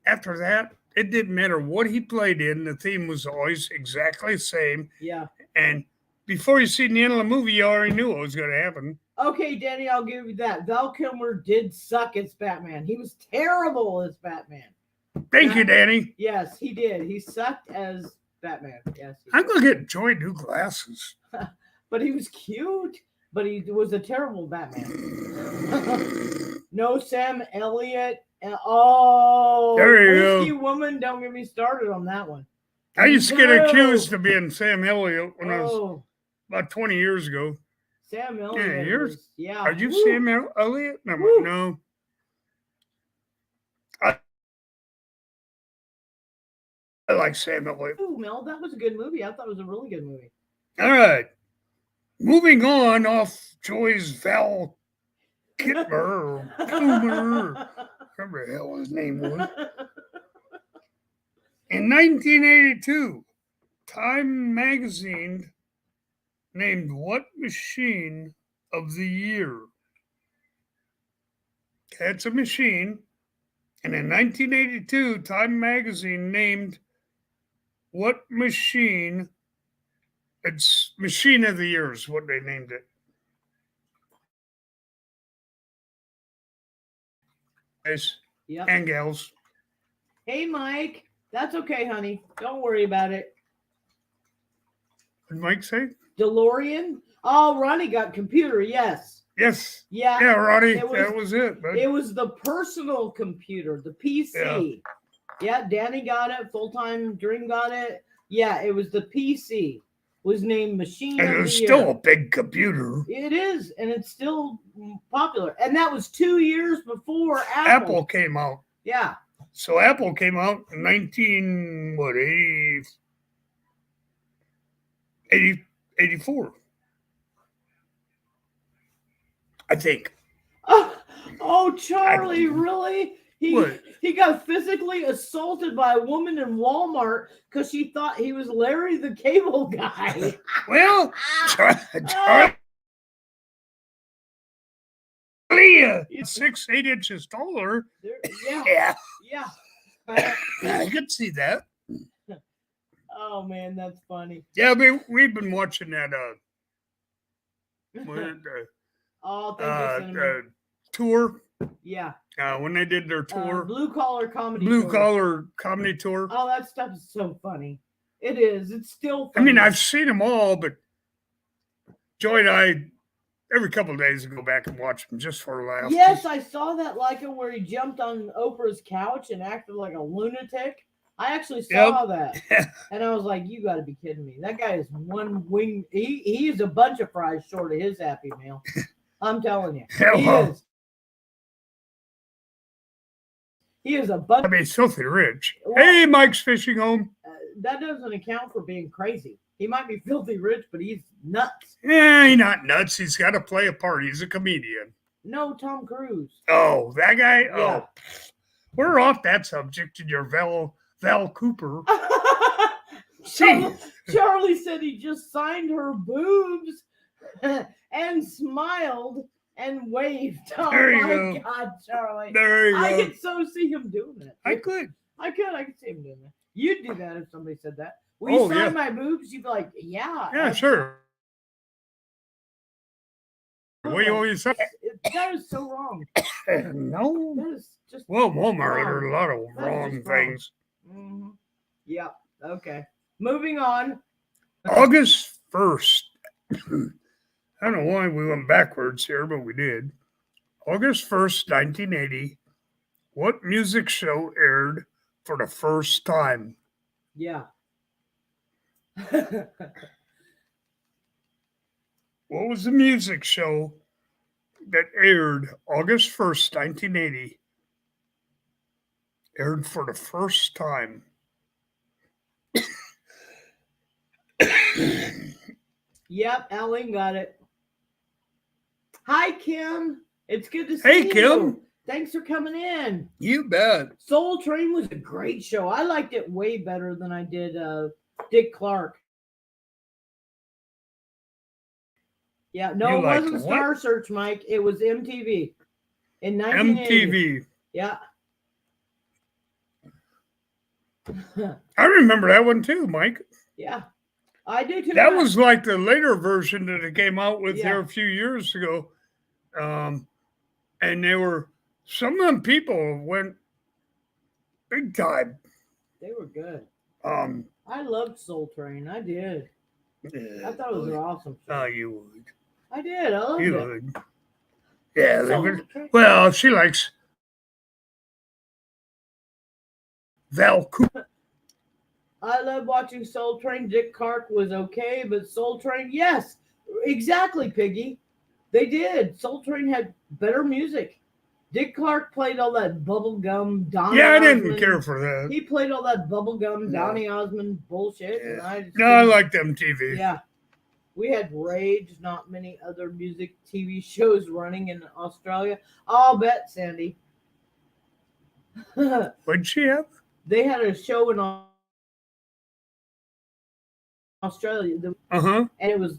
After that, it didn't matter what he played in. The theme was always exactly the same. Yeah. And before you see the end of the movie, you already knew what was going to happen. Okay, Danny, I'll give you that. Val Kilmer did suck as Batman. He was terrible as Batman. Thank you, Danny. Yes, he did. He sucked as Batman. Yes. I'm going to get Joy new glasses. But he was cute. But he was a terrible Batman. No Sam Elliott. And, There you Whiskey go. Woman. Don't get me started on that one. I used to get No. accused of being Sam Elliott when I was Oh, about 20 years ago. Sam Elliott. yours- Was, yeah. Are you Woo. Sam Elliott? No. Woo. No. I like Sam Elliott. Ooh, Mel, that was a good movie. I thought it was a really good movie. All right. Moving on off Joy's Val Kilmer or Coomer, whatever the hell his name was. In 1982, Time magazine named what machine of the year? That's a machine. And in 1982, Time magazine named what machine? It's machine of the year is what they named it. Guys Yep. and gals. Hey, Mike. That's okay, honey. Don't worry about it. What did Mike say? DeLorean. Oh, Ronnie got computer. Yes. Yes. Yeah. Yeah, Ronnie. It was- that was it. Bud. It was the personal computer, the PC. Yeah, Danny got it. Full Time Dream got it. Yeah, it was the PC. Was named Machine And of it the was Year. still a big computer. It is, and it's still popular. And that was 2 years before Apple. Apple came out. Yeah. So Apple came out in 84. I think. Oh, Charlie, really? What? He got physically assaulted by a woman in Walmart because she thought he was Larry the Cable Guy. Well, Charlie, 6'8" inches taller. Yeah, Yeah, yeah. I could see that. Oh man, that's funny. Yeah, we've been watching that Oh, thank you, Cinnamon. tour Yeah. when they did their tour, Blue Collar Comedy. Blue Tour. Collar Comedy Tour. Oh, that stuff is so funny. It is. It's still I funny. mean, I've seen them all, but Joy and I, every couple of days, go back and watch them just for laughs. Yes, I saw that Leica where he jumped on Oprah's couch and acted like a lunatic. I actually saw that. And I was like, you got to be kidding me. That guy is one wing. He is a bunch of fries short of his Happy Meal. I'm telling you. He is. He is a bunch. I mean, it's filthy rich. Hey, Mike's fishing home. That doesn't account for being crazy. He might be filthy rich, but he's nuts. Yeah, he's not nuts. He's got to play a part. He's a comedian. No, Tom Cruise. Oh, that guy? Yeah. Oh, we're off that subject in your Val Cooper. Charlie said he just signed her boobs and smiled and waved. Oh There you my go. God, Charlie. There you I go. could so see him doing that. I could. I could see him doing that. You'd do that if somebody said that. Will you Oh, sign yeah. my boobs? You'd be like, yeah. Yeah, sure. What do you always say? That is so wrong. No. That is just. Well, Walmart wrong. did a lot of That is wrong just wrong. things. Mm-hmm. Yeah. Okay. Moving on. August 1st. I don't know why we went backwards here, but we did. August 1st, 1980. What music show aired for the first time? Yeah. What was the music show that aired August 1st, 1980? Aired for the first time. Yep, Ellen got it. Hi, Kim. It's good to see Hey, you. Kim. Thanks for coming in. You bet. Soul Train was a great show. I liked it way better than I did Dick Clark. Yeah, no, You it like wasn't what? Star Search, Mike. It was MTV in 1980. MTV. Yeah. I remember that one too, Mike. Yeah, I do too. That was like the later version that it came out with Yeah. there a few years ago. And they were, some of them people went big time. They were good. Um, I loved Soul Train. I did. I thought it was an awesome show. Oh, you would. I did. I loved You it. would. Yeah, they Soul would. Train. Well, she likes Val Cooper. I love watching Soul Train. Dick Clark was okay, but Soul Train, yes, exactly, Piggy. They did. Soul Train had better music. Dick Clark played all that bubblegum Donny Yeah, I Osmond. didn't care for that. He played all that bubblegum No. Donny Osmond bullshit. Yeah. And I just No, I didn't- like them TV. Yeah. We had Rage, not many other music TV shows running in Australia. I'll bet, Sandy. What'd she have? They had a show in Australia, Uh-huh. and it was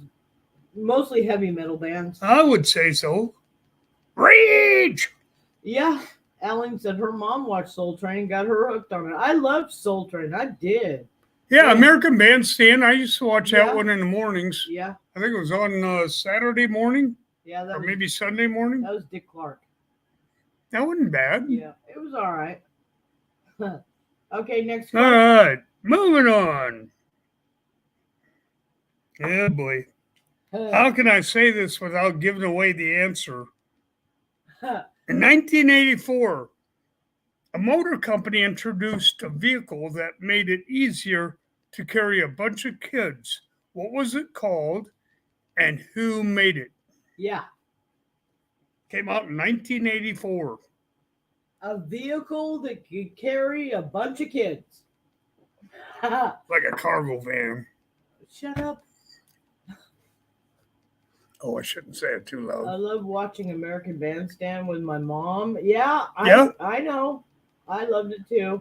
mostly heavy metal bands. I would say so. Rage! Yeah, Ellen said her mom watched Soul Train and got her hooked on it. I loved Soul Train. I did. Yeah, Yeah. American Bandstand. I used to watch Yeah. that one in the mornings. Yeah, I think it was on Saturday morning yeah, or maybe Sunday morning. that was Dick Clark. That wasn't bad. Yeah, it was all right. Okay, next All question. right, moving on. Yeah, boy. How can I say this without giving away the answer? In 1984, a motor company introduced a vehicle that made it easier to carry a bunch of kids. What was it called and who made it? Yeah, Came out in 1984. a vehicle that could carry a bunch of kids. Like a cargo van. Shut up. Oh, I shouldn't say it too I loud. love watching American Bandstand with my mom. Yeah, Yeah? I know. I loved it too.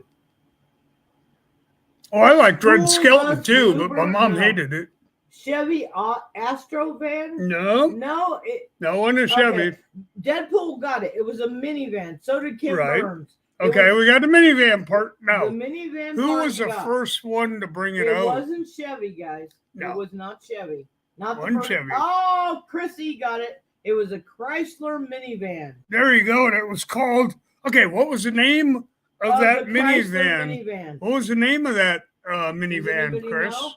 Oh, I liked Red Cool Skelton Rush too, but my Bluebird? mom No. hated it. Chevy Astro van? No, No, it, no one a Chevy. Okay. Deadpool got it. It was a minivan. So did Kim Right. Burns. It Okay, was- we got the minivan part The now. minivan Who part was the got. first one to bring it It out? wasn't Chevy, guys. No. It was not Chevy. Not the Wasn't first. Chevy. Oh, Chrissy got it. It was a Chrysler minivan. There you go. And it was called, okay, what was the name of that the Chrysler minivan? minivan. What was the name of that Does minivan, anybody Chris? know?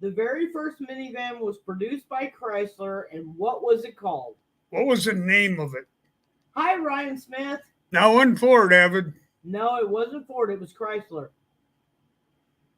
The very first minivan was produced by Chrysler, and what was it called? What was the name of it? Hi, Ryan Smith. Now, one Ford, Avid. No, it wasn't Ford. It was Chrysler.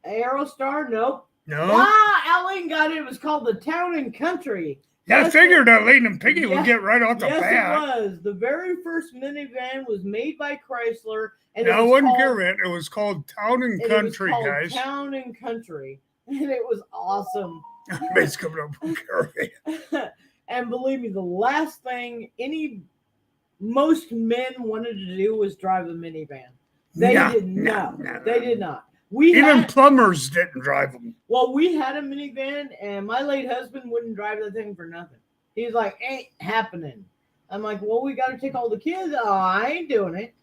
Aerostar? Nope. No? Ellen got it. It was called the Town and Country. I Yes, figured that Lane and Piggy Yeah. would get right off the Yes, bat. it was. The very first minivan was made by Chrysler, and Now, it was one called, Corvette. It was called Town and and it was Country, called guys. Town and Country, and it was awesome. Everybody's coming up with Corvette. And believe me, the last thing most men wanted to do was drive a minivan. They did not. They did not. Even plumbers didn't drive them. Well, we had a minivan, and my late husband wouldn't drive the thing for nothing. He's like, ain't happening. I'm like, well, we got to take all the kids. Oh, I ain't doing it.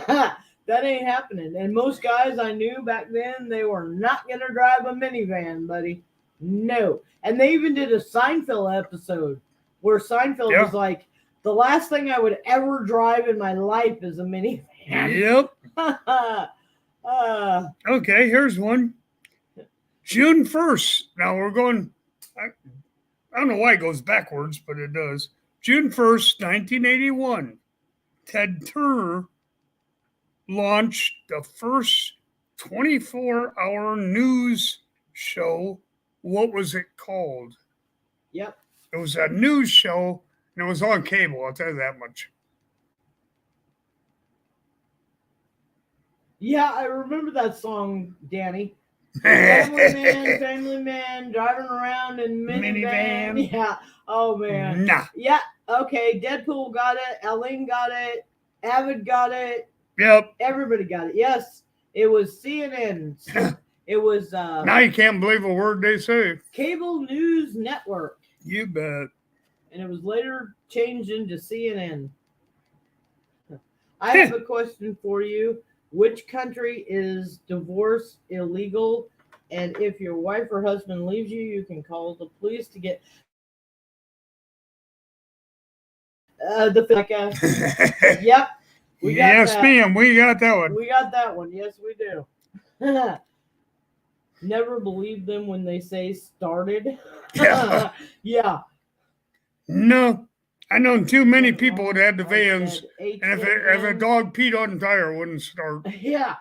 That ain't happening. And most guys I knew back then, they were not going to drive a minivan, buddy. No. And they even did a Seinfeld episode where Seinfeld was like, the last thing I would ever drive in my life is a minivan. Yep. Okay, here's one. June 1st. Now we're going, I don't know why it goes backwards, but it does. June 1st, 1981. Ted Turner launched the first 24-hour news show. What was it called? Yep. It was a news show, and it was on cable, I'll tell you that much. Yeah, I remember that song, Danny. Family man, driving around in minivan. Minivan. Yeah. Oh man. Nah. Yeah. Okay. Deadpool got it. Ellen got it. Avid got it. Yep. Everybody got it. Yes. It was CNN. It was Now you can't believe a word they say. Cable News Network. You bet. and it was later changed into CNN. I have a question for you. Which country is divorce illegal? And if your wife or husband leaves you, you can call the police to get the podcast. Yep. We got Yes, that. ma'am. We got that one. We got that one. Yes, we do. Never believe them when they say started. Yeah. Yeah. No, I know too many people that had the I vans, said and if a dog peed on the tire, it wouldn't start. Yeah.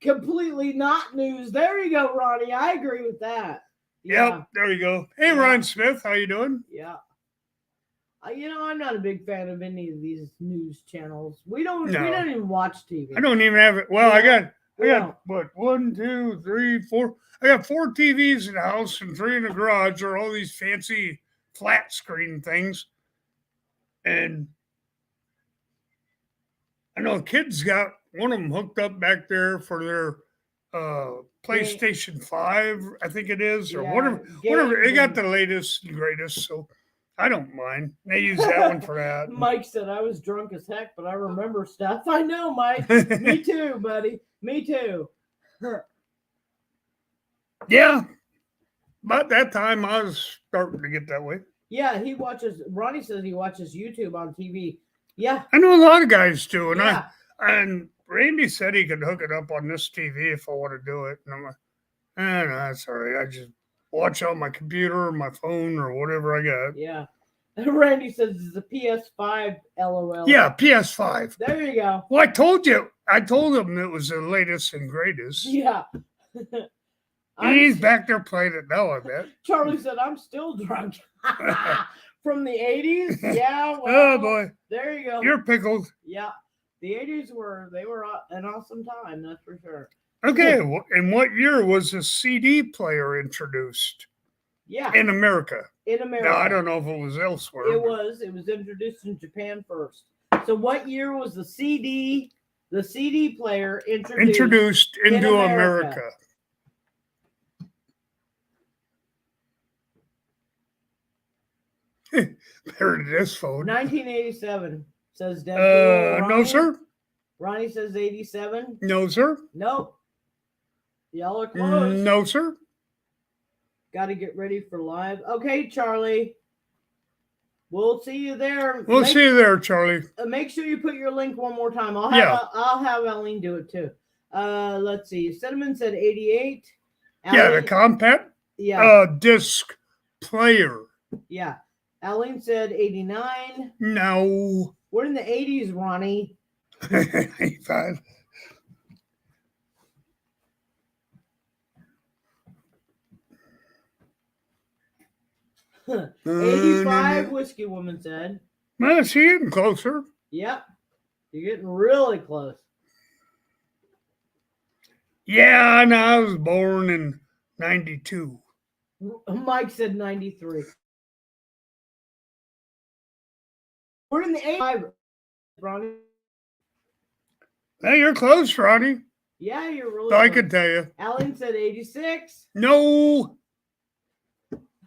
Completely not news. There you go, Ronnie. I agree with that. Yeah. Yep, there you go. Hey, Yeah. Ryan Smith, how you doing? Yeah. I'm not a big fan of any of these news channels. We don't even watch TV. I don't even have it. Well, I Yeah. got what 1, 2, 3, 4. I got 4 TVs in the house and 3 in the garage. Or all these fancy flat screen things, and I know kids got one of them hooked up back there for their PlayStation 5, I think it is, or Yeah, whatever. They got games the latest and greatest, so I don't mind. They use that one for that. Mike said I was drunk as heck, but I remember stuff. I know, Mike. Me too, buddy. Me too. Yeah, but that time I was starting to get that way. Yeah, Ronnie says he watches YouTube on TV. Yeah. I know a lot of guys do, and Yeah. and Randy said he could hook it up on this TV if I want to do it, and I'm like, no, that's all right. I just watch on my computer or my phone or whatever I got. Yeah. Randy says it's a PS5 LOL. Yeah, PS5. There you go. Well, I told him it was the latest and greatest. Yeah. He's back there playing it now, I bet. Charlie said I'm still drunk. From the 80s? Yeah. Well, Oh boy. There you go. You're pickled. Yeah. The 80s were an awesome time, that's for sure. Okay, in what year was the CD player introduced? Yeah. In America. In America. Now, I don't know if it was elsewhere. It was introduced in Japan first. So what year was the CD player introduced into America? Better than this phone. 1987, says Deadpool. No, sir. Ronnie says 87. No, sir. Nope. Y'all are close. No, sir. Got to get ready for live. Okay, Charlie. We'll see you there. We'll see you there, Charlie. Make sure you put your link one more time. I'll have Eileen do it too. Let's see. Cinnamon said 88. Yeah, the compact. Yeah. Disc player. Yeah. Eileen said 89. No. We're in the 80s, Ronnie. 85. Huh. 85, Whiskey Woman said. Well, she getting closer. Yep. You're getting really close. Yeah, no, I was born in 92. Mike said 93. We're in the 85, Ronnie. Hey, you're close, Ronnie. Yeah, you're really I close. can tell you. Alan said 86. No.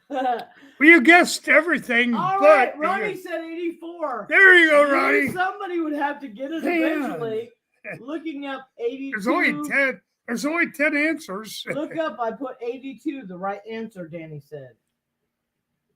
Well, you guessed everything. All but right, Ronnie said 84. There you go, Ronnie. Somebody would have to get it eventually. Looking up 82. There's only 10 answers. Look up, I put 82, the right answer, Danny said.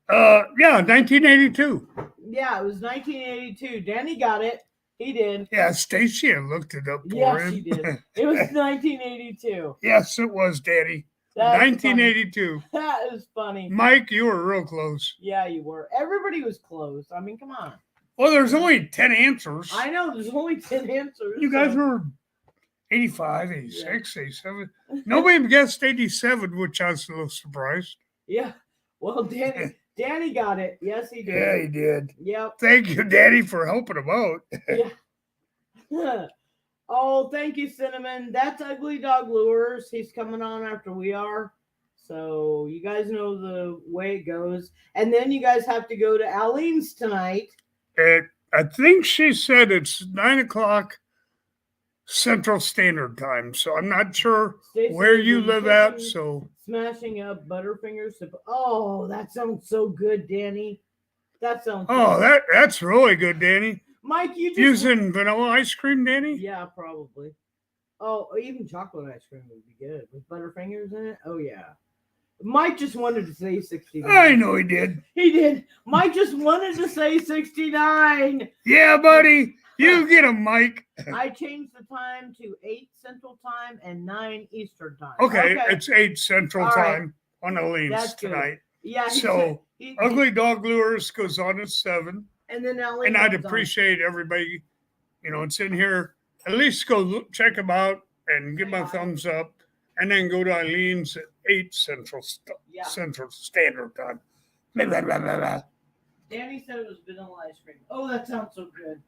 Yeah, 1982. Yeah, it was 1982. Danny got it. He did. Yeah, Stacy had looked it up for Yes, him. he did. It was 1982. Yes, it was, Daddy. That's 1982. Funny. That is funny. Mike, you were real close. Yeah, you were. Everybody was close. I mean, come on. Well, there's only 10 answers. I know. There's only 10 answers. You guys were 85, 86, 87. Nobody guessed 87, which I was a little surprised. Yeah. Well, Danny got it. Yes, he did. Yeah, he did. Yep. Thank you, Daddy, for helping him out. Yeah. Oh, thank you, Cinnamon. That's Ugly Dog Lures. He's coming on after we are. So you guys know the way it goes. And then you guys have to go to Eileen's tonight. I think she said it's 9 o'clock Central Standard Time. So I'm not sure where you live at. So smashing up Butterfingers. Oh, that sounds so good, Danny. That sounds Oh, good. that's really good, Danny. Mike, you just Using vanilla ice cream, Danny? yeah, probably. Oh, even chocolate ice cream would be good with Butterfingers in it. Oh yeah. Mike just wanted to say 69. I know he did. He did. Mike just wanted to say 69. Yeah, buddy. You get him, Mike. I changed the time to 8 Central Time and 9 Eastern Time. Okay, it's 8 Central All right. Time on Elaine's That's good. tonight. Yeah. So, Ugly Dog Lures goes on at 7. And then Elaine And I'd comes on. appreciate everybody, it's in here. At least go check them out and give them a thumbs up. And then go to Eileen's at 8 Central Standard Time. Blah, blah, blah, blah, blah. Danny said it was vanilla ice cream. Oh, that sounds so good.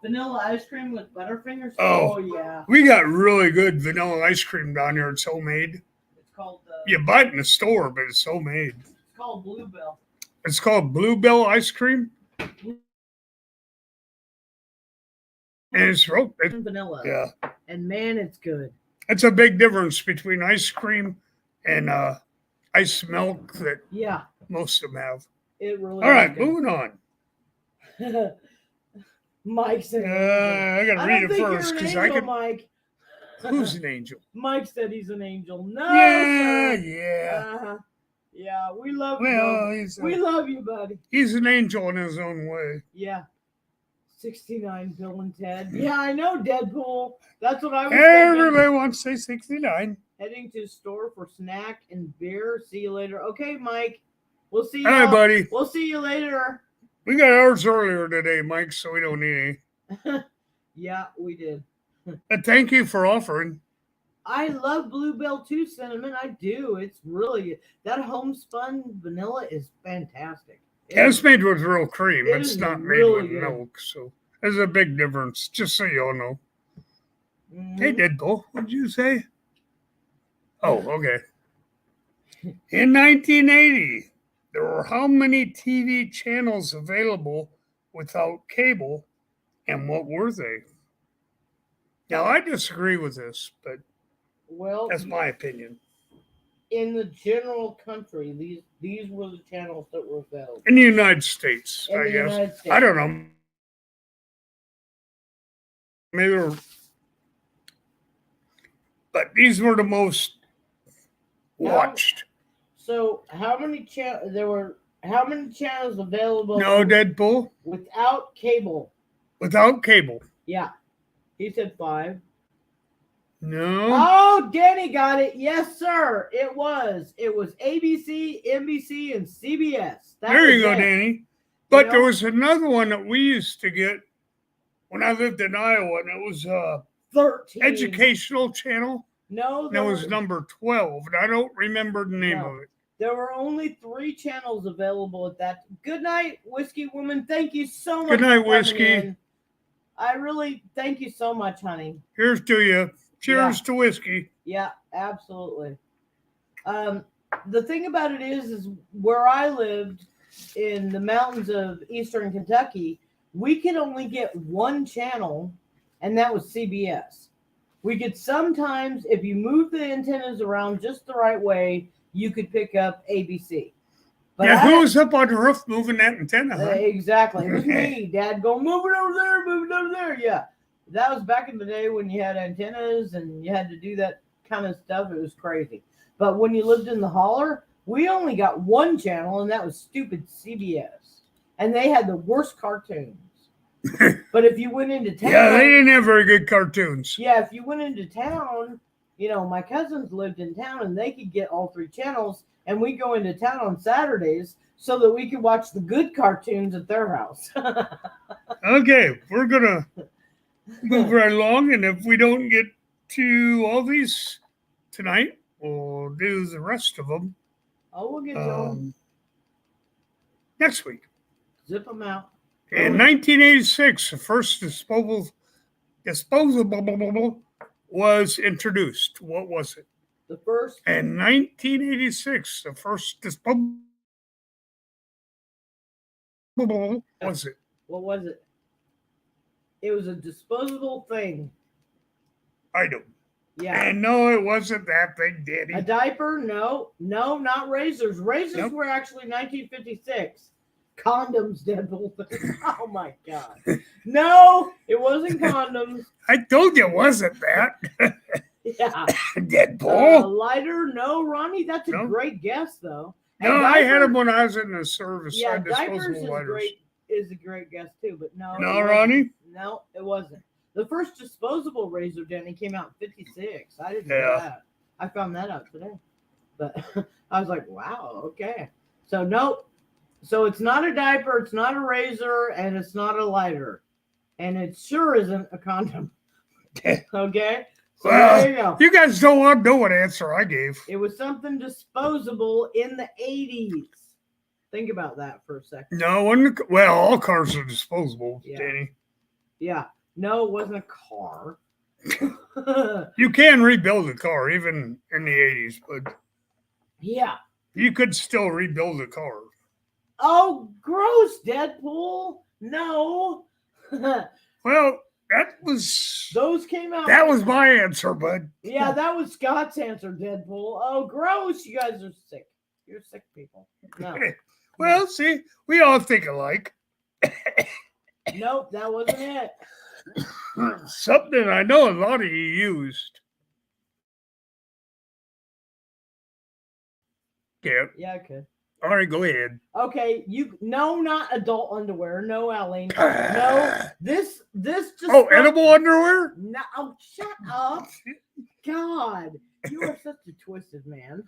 Vanilla ice cream with Butterfingers? Oh. Yeah. We got really good vanilla ice cream down here. It's homemade. It's called You buy it in the store, but it's homemade. It's called Bluebell. It's called Bluebell ice cream. And it's Vanilla. yeah. And man, it's good. It's a big difference between ice cream and ice milk that Yeah. most of them have. It really All right, is good. moving on. Mike said I got to read it first because because I can. Mike. Who's an angel? Mike said he's an angel. No. Yeah, sir. yeah. Yeah, we love Well, you. We love you, buddy. he's an angel in his own way. Yeah. 69 Bill and Ted. Yeah, I know, Deadpool. That's what I was Everybody wants to say 69. Heading to the store for snack and beer. See you later. Okay, Mike. We'll see you. All right, buddy. We'll see you later. We got ours earlier today, Mike, so we don't need any. Yeah, we did. But thank you for offering. I love Bluebell too, Cinnamon. I do. It's really that homespun vanilla is fantastic. It's made with real cream. it It's is not made really with good. milk, so there's a big difference. Just so you all know. Mhm. Hey, Deadpool, what'd you say? Oh, okay. In 1980, there were how many TV channels available without cable, and what were they? Now, I disagree with this, but Well, that's my opinion. in the general country, these were the channels that were available. In the United States, In I the guess. United States. I don't know. Maybe they were, but these were the most watched. So, how many channels available? No, Deadpool, without cable. without cable. Yeah, he said 5. No. Oh, Danny got it. Yes, sir. It was ABC, NBC, and CBS. There you go, it. Danny. But know? there was another one that we used to get when I lived in Iowa, and it was 13. educational channel. No, That was number 12, and I don't remember the name No. of it. there were only 3 channels available at that. Good night, Whiskey Woman. Thank you so much. Good night, for coming Whiskey. in. I really thank you so much, honey. Here's to you. Cheers to whiskey. Yeah, absolutely. The thing about it is where I lived in the mountains of eastern Kentucky, we could only get one channel, and that was CBS. We could sometimes, if you move the antennas around just the right way, you could pick up ABC. But Yeah, who was up on the roof moving that antenna? Huh? Exactly. It was me. Dad going, move it over there, move it over there. Yeah. That was back in the day when you had antennas and you had to do that kind of stuff. It was crazy. But when you lived in the holler, we only got one channel, and that was stupid CBS. And they had the worst cartoons. But if you went into town. Yeah, they didn't have very good cartoons. Yeah, if you went into town, my cousins lived in town and they could get all 3 channels. And we go into town on Saturdays so that we could watch the good cartoons at their house. Okay, we're going to move right along. And if we don't get to all these tonight, we'll do the rest of them Oh, we'll get to them. next week. Zip them out. In 1986, the first disposable was introduced. What was it? The first. In 1986, the first disposable was it? What was it? It was a disposable thing. I don't. Yeah. And no, it wasn't that thing, Daddy. A diaper? No, not razors. Razors Nope. were actually 1956. Condoms, Deadpool. Oh my god. No, it wasn't condoms. I told you it wasn't that. Yeah. Deadpool. Lighter, no, Ronnie. That's a No. great guess, though. No, And I had diaper- them when I was in the service. Yeah, I had diapers disposable is lighters. great. Is a great guess too, but no. No, it wasn't. Ronnie? No, it wasn't. The first disposable razor, Denny, came out in '56. I didn't know Yeah. that. I found that out today. But I was like, wow, okay. So nope. So it's not a diaper, it's not a razor, and it's not a lighter. And it sure isn't a condom. Okay? So Well, there you go. you guys don't want to know what answer I gave. It was something disposable in the 80s. Think about that for a second. No, well, all cars are disposable, Yeah. Danny. Yeah. No, it wasn't a car. You can rebuild a car even in the 80s, but Yeah. you could still rebuild a car. Oh, gross, Deadpool. No. Well, that was Those came out. my answer, bud. Yeah, that was Scott's answer, Deadpool. Oh, gross. You guys are sick. You're sick people. No. Well, see, we all think alike. Nope, that wasn't it. Something I know a lot of you used. Yeah. Yeah, I could. All right, go ahead. Okay, no, not adult underwear. No, Eileen. No, this just. Oh, edible underwear? No, oh, shut up. God, you are such a twisted man.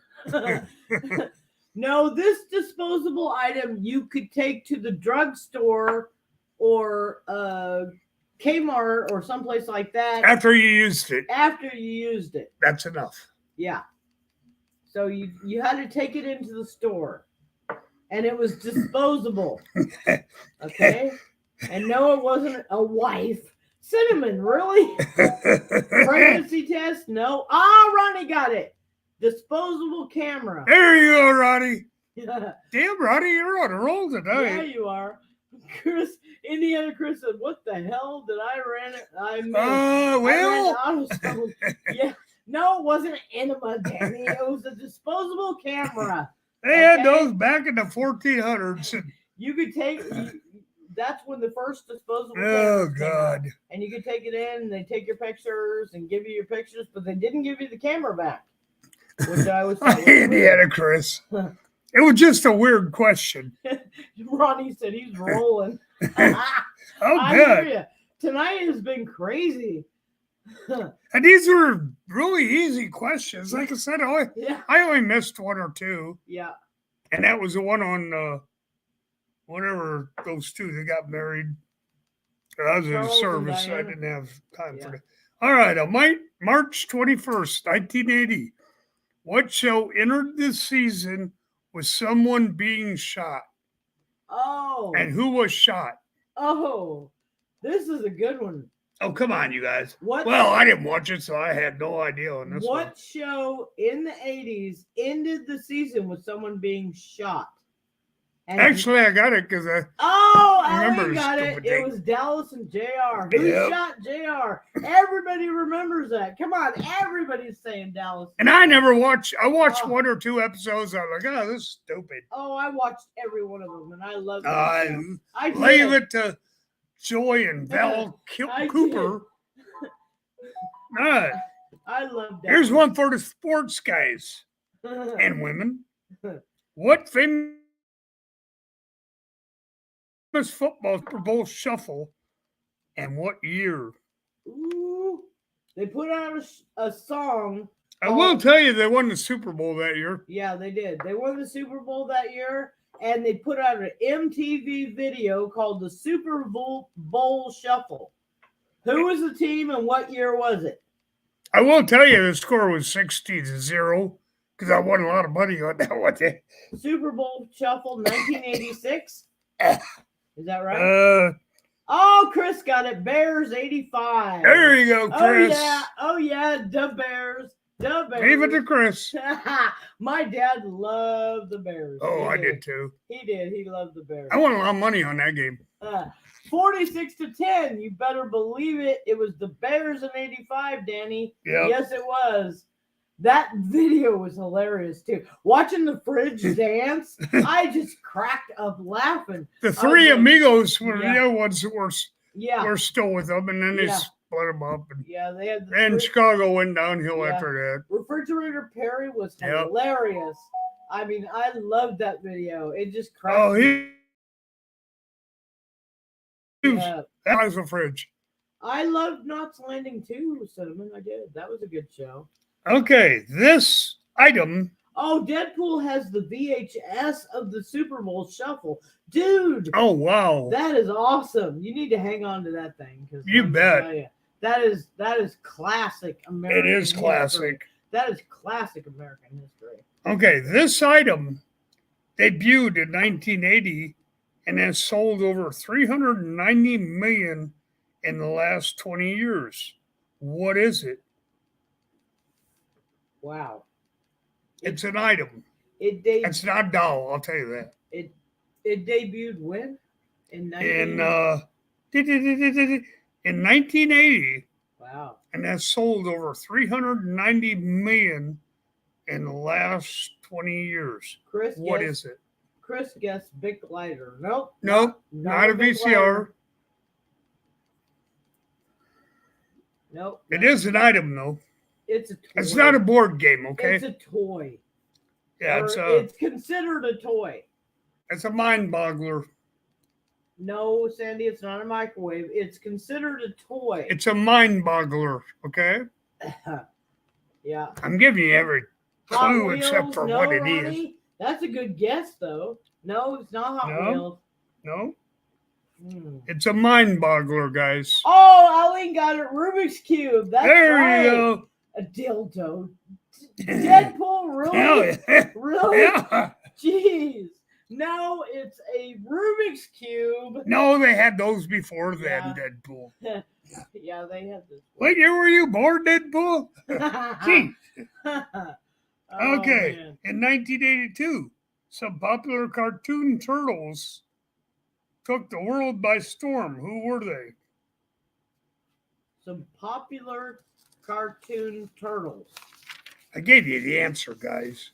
No, this disposable item you could take to the drugstore or Kmart or someplace like that After you used it. after you used it. That's enough. Yeah. So you had to take it into the store. And it was disposable. Okay? And no, it wasn't a wife. Cinnamon, really? Pregnancy test? No. Ah, Ronnie got it. Disposable camera. There you go, Ronnie. Yeah, Damn, Ronnie, you're on a roll tonight. you are. Indiana Chris said, "What the hell did I ran it? I missed. Well, I ran AutoZone." Yeah. No, it wasn't an enema, Danny. It was a disposable camera. they had Okay. those back in the 1400s. And, You could take. That's when the first disposable. oh, cameras came out. God. And you could take it in, and they take your pictures and give you your pictures, but they didn't give you the camera back, which I was. Indiana Chris. It was just a weird question. Ronnie said he's rolling. Oh, I hear good. you. Tonight has been crazy. And these were really easy questions. Like I said, Yeah. I only missed one or two. Yeah. And that was the one on whatever those two that got married. I was in Charles and service. So I Diana. didn't have time for Yeah. that. All right. On March 21st, 1980, what show entered this season with someone being shot? Oh. And who was shot? Oh. This is a good one. Oh, come on, you guys. What? Well, I didn't watch it, so I had no idea on this one. What show in the 80s ended the season with someone being shot? And Actually, I got it because oh, I remember Allie the got it. stupid It thing. was Dallas and JR. Who Yep. shot JR? Everybody remembers that. Come on, everybody's saying Dallas. And I never watched. I watched Oh. one or two episodes. I'm like, oh, this is stupid. Oh, I watched every one of them, and I love it. I Leave did. it to Joy and Val I Cooper. All right, I love that. here's one for the sports guys and women. What famous football Super Bowl shuffle and what year? Ooh, they put out a song. I will tell you, they won the Super Bowl that year. Yeah, they did. They won the Super Bowl that year, and they put out an MTV video called the Super Bowl Shuffle. Who was the team and what year was it? I will tell you, the score was 60-0 because I won a lot of money on that one. Super Bowl Shuffle 1986. Is that right? Oh, Chris got it. Bears 85. There you go, Chris. Oh yeah, the Bears. The Bears. Leave it to Chris. My dad loved the Bears. Oh, He I did too. He did. He loved the Bears. I won a lot of money on that game. 46-10. You better believe it. It was the Bears in 85, Danny. Yep. Yes, it was. That video was hilarious too. Watching the fridge dance, I just cracked up laughing. The three like, amigos were yeah. the other ones that Yeah, were still with them, and then they Yeah. split them up. And, yeah, they had the and Chicago went downhill Yeah. after that. Refrigerator Perry was Yep. hilarious. I mean, I loved that video. It just cracked Oh, me that up. was a fridge. I loved Knots Landing too, Cinnamon. I did. That was a good show. Okay, this item. Oh, Deadpool has the VHS of the Super Bowl Shuffle, dude. Oh wow, That is awesome. You need to hang on to that thing because You bet. that is classic American. it is history. classic. That is classic American history. Okay, this item debuted in 1980 and has sold over 390 million in the last 20 years. What is it? Wow. It's an item. It It's not a doll, I'll tell you that. it debuted when? In In 1980 Wow. and has sold over 390 million in the last 20 years. Chris What guessed, is it? Chris guessed Big Lighter. Nope. Nope, not a Big VCR. Lighter. Nope. It is an item though. It's a toy. It's not a board game, okay? It's a toy. Yeah, Or it's considered a toy. it's a mind boggler. No, Sandy, it's not a microwave. It's considered a toy. It's a mind boggler, okay? Yeah. I'm giving you every Hot clue Wheels? except for No, what it is. Ronnie? That's a good guess, though. No, it's not Hot No. Wheels. No, Hmm. it's a mind boggler, guys. Oh, Eileen got it. Rubik's Cube. That's there right. you go. A dildo. Deadpool, really? Hell yeah. Really? Yeah. Jeez. No, it's a Rubik's Cube. No, they had those before then, Yeah. Deadpool. Yeah, they had this. What year were you born, Deadpool? Gee. Oh, Okay. man. In 1982, some popular cartoon turtles took the world by storm. Who were they? Some popular cartoon turtles. I gave you the answer, guys.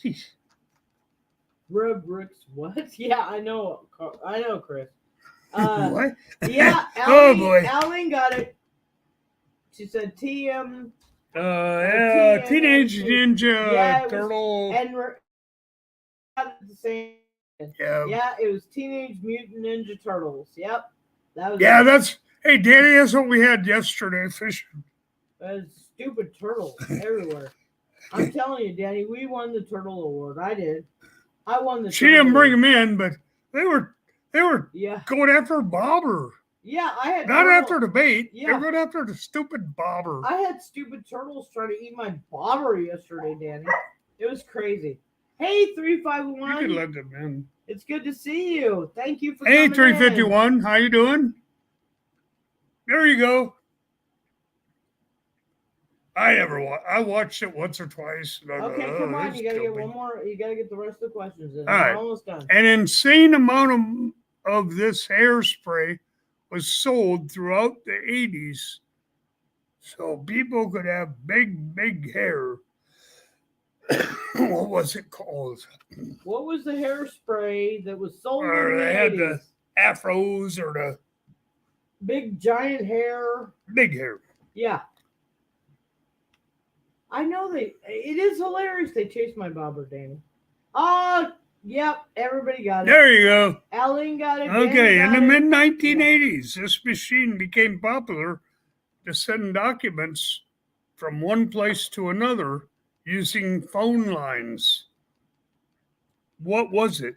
Jeez. Rubrics. What? Yeah, I know. I know, Chris. What? Yeah, Oh, boy. Alan got it. She said TM Yeah, Teenage Ninja Yeah, it was- Turtle. and we're got it the same. Yeah. Yeah, it was Teenage Mutant Ninja Turtles. Yep, that was. Yeah, it. that's. Hey, Danny, that's what we had yesterday fishing. There's stupid turtles everywhere. I'm telling you, Danny, we won the turtle award. I did. I won the. She turtle didn't bring award. them in, but they were Yeah, going after Bobber. yeah. I had Not turtle- after the bait. Yeah. They're going after the stupid Bobber. I had stupid turtles trying to eat my bobber yesterday, Danny. It was crazy. Hey, You 351. could let them in. It's good to see you. Thank you for Hey, coming 351, how you doing? There you go. I watched it once or twice. And I in. go, Okay, "Oh, come on. this You gotta get stupid." one more. You gotta get the rest of the questions in. All right. We're almost done. An insane amount of this hairspray was sold throughout the 80s so people could have big hair. What was it called? What was the hairspray that was sold Or in the they had 80s? the afros or the Big giant hair. big hair. Yeah. I know it is hilarious. They chased my bobber, Danny. Yep. Everybody got it. There you go. Aline got it. Danny Okay, in got the it. mid 1980s, this machine became popular to send documents from one place to another using phone lines. What was it?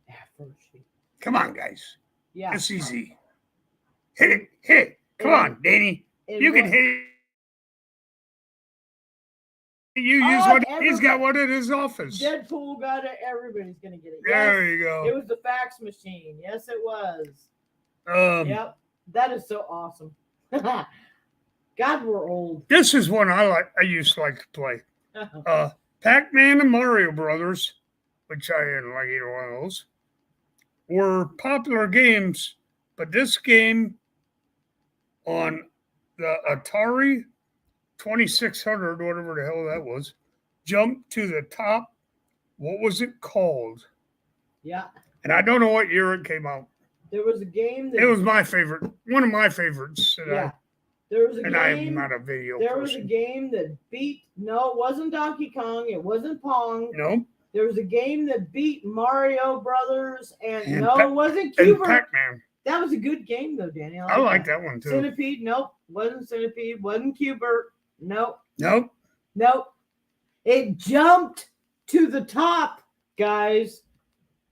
Afro sheet. Come on, guys. Yeah. It's easy. Hit it. Hit it. Come on, Danny. And You can what- hit it. You use Oh, one. He's got one in his office. Deadpool got it. Everybody's gonna get it. There Yes, you go. it was the fax machine. Yes, it was. Yep. That is so awesome. God, we're old. This is one I used to like to play. Pac-Man and Mario Brothers, which I didn't like either one of those, were popular games, but this game on the Atari 2600, whatever the hell that was, jumped to the top. What was it called? Yeah. And I don't know what year it came out. There was a game that It was my favorite, one of my favorites. There was a And I am game. not a video There was a person. game that beat. No, it wasn't Donkey Kong. It wasn't Pong. No. There was a game that beat Mario Brothers, and And no, it wasn't And Cuber. Pac-Man. That was a good game though, Danny. I like that one too. Centipede. Nope. Wasn't Centipede. Wasn't Cubert. Nope. Nope. Nope. It jumped to the top, guys.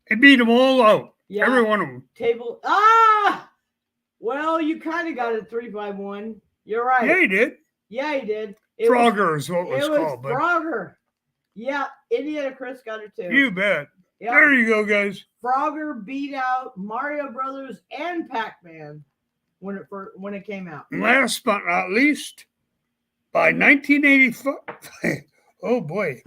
It beat them all out. Yeah. Every one of them. Table. Well, you kind of got it 3-5-1. You're right. Yeah, he did. Yeah, he did. Frogger is what it was it was called. But Frogger. Yeah, Indiana Chris got it too. you bet. Yeah. There you go, guys. Frogger beat out Mario Brothers and Pac-Man when it came out. Last but not least, by 1985. Oh boy.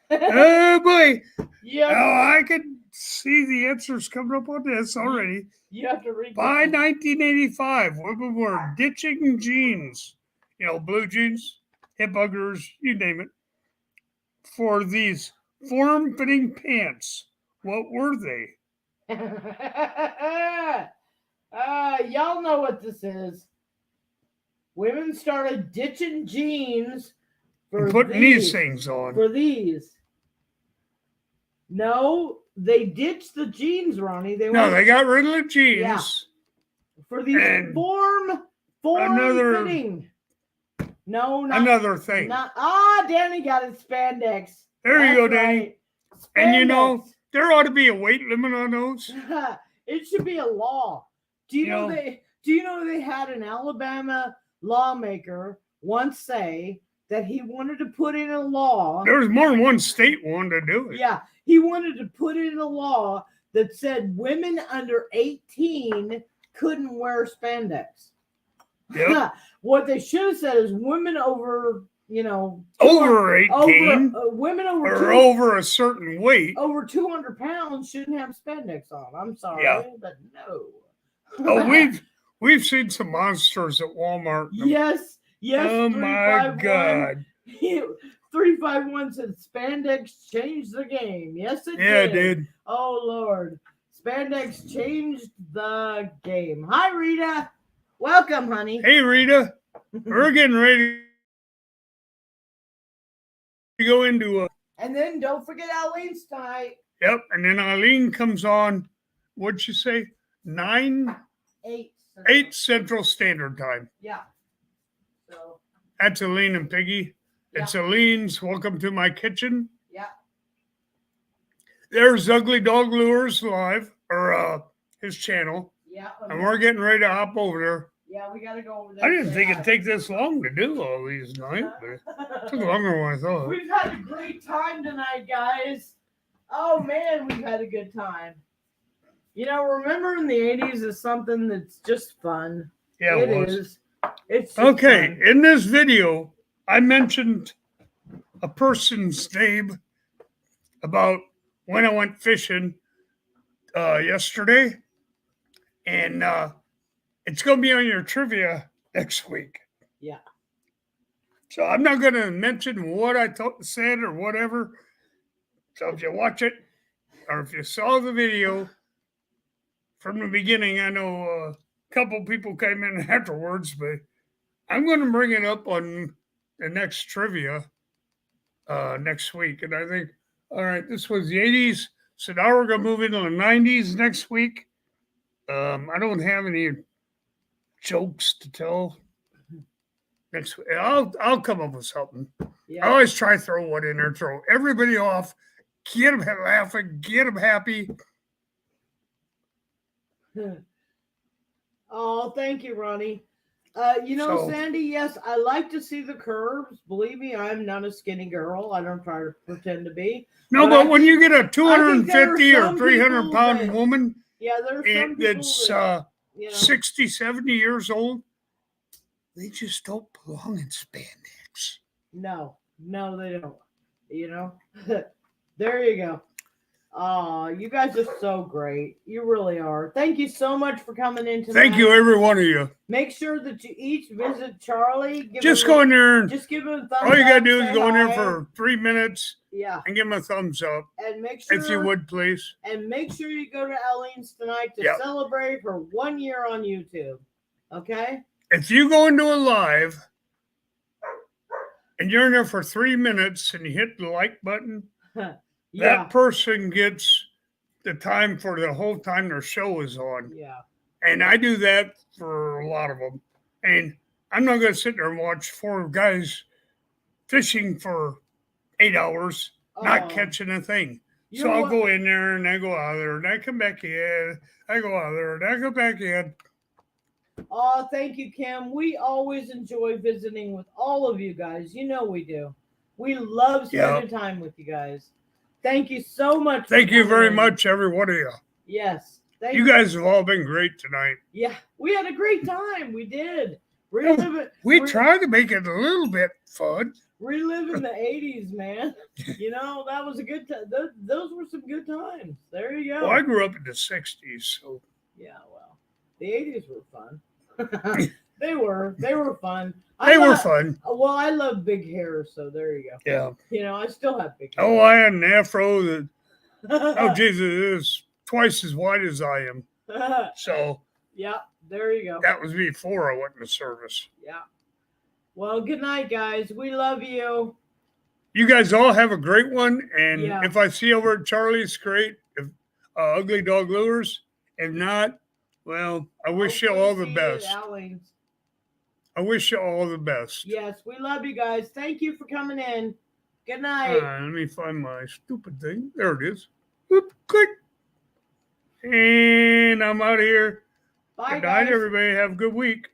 Oh boy. Yeah. Oh, I can see the answers coming up on this already. You have to read. By 1985, women were ditching jeans, blue jeans, hip huggers, you name it, for these form-fitting pants. What were they? Y'all know what this is. Women started ditching jeans for And putting these things on. For these. No, they ditched the jeans, Ronnie. They got rid of the jeans. Yeah. For these And form fitting. No, not another thing. Danny got it spandex. There you go, Danny. Right. And there ought to be a weight limit on those. It should be a law. Do you know they had an Alabama lawmaker once say that he wanted to put in a law. There was more than one state wanted to do it. Yeah, he wanted to put in a law that said women under 18 couldn't wear spandex. Yep. What they should have said is women over, over 18, women over a certain weight, over 200 pounds shouldn't have spandex on. I'm sorry, but no. Oh, we've seen some monsters at Walmart. Yes. Oh my God. 351 said spandex changed the game. Yes, it did. Yeah, it did. Oh Lord, spandex changed the game. Hi, Rita. Welcome, honey. Hey, Rita. We're getting ready to go into And then don't forget Eileen's tonight. Yep, and then Eileen comes on. What'd you say? 8 Central Standard Time. Yeah. So that's Eileen and Piggy. Yeah. It's Eileen's Welcome to My Kitchen. Yeah. There's Ugly Dog Lures Live, or his channel. Yeah. And we're getting ready to hop over there. Yeah, we got to go over there. I didn't think it'd take this long to do all these tonight, but it took longer than I thought. We've had a great time tonight, guys. Oh, man, we've had a good time. Remembering the 80s is something that's just fun. Yeah, it was. Is. It's okay, fun. in this video, I mentioned a person's name about when I went fishing yesterday. And it's going to be on your trivia next week. Yeah. So I'm not going to mention what I said or whatever. So if you watch it, or if you saw the video from the beginning, I know a couple people came in afterwards, but I'm going to bring it up on the next trivia next week. And I think, all right, this was the 80s. So now we're going to move into the 90s next week. I don't have any jokes to tell next week. I'll come up with something. Yeah. I always try to throw one in there, throw everybody off, get them laughing, get them happy. Oh, thank you, Ronnie. Sandy, yes, I like to see the curves. Believe me, I'm not a skinny girl. I don't try to pretend to be. No, but when you get a 250 or 300 people pound woman, yeah, there's some people that's 60, 70 years old, they just don't belong in spandex. No, they don't. There you go. Oh, you guys are so great. You really are. Thank you so much for coming in tonight. Thank you, every one of you. Make sure that you each visit Charlie. Just go in there and Just give him a thumbs up. all you gotta do is say go in there hi. for 3 minutes Yeah, and give him a thumbs up, and make sure if you would, please. And make sure you go to Eileen's tonight to Yep. celebrate her 1 year on YouTube. Okay? If you go into a live and you're in there for 3 minutes and you hit the like button, Yeah. that person gets the time for the whole time their show is on. Yeah. And I do that for a lot of them. And I'm not going to sit there and watch 4 guys fishing for 8 hours, not catching a thing. So I'll go in there and I go out there and I come back in. I go out there and I go back in. Oh, thank you, Kim. We always enjoy visiting with all of you guys. You know we do. We love spending time with you guys. Thank you so much. Thank you very much, every one of you. Yes. You guys have all been great tonight. Yeah, we had a great time. We did. We tried to make it a little bit fun. Reliving the 80s, man. You know, that was a good time. Those were some good times. There you go. Well, I grew up in the 60s, so. Yeah, well, the 80s were fun. They were fun. They were fun. Well, I love big hair, so there you go. Yeah. You know, I still have big hair. Oh, I had an afro that, oh, Jesus, it is twice as wide as I am. So. Yeah, there you go. That was before I went into service. Yeah. Well, good night, guys. We love you. You guys all have a great one. And Yeah. if I see you over at Charlie's, great. If Ugly Dog Lures, if not, well, I wish you all the best. I wish you all the best. Yes, we love you guys. Thank you for coming in. Good night. Let me find my stupid thing. There it is. Whoop, click. And I'm out of here. Bye, Good night, guys. everybody. Have a good week.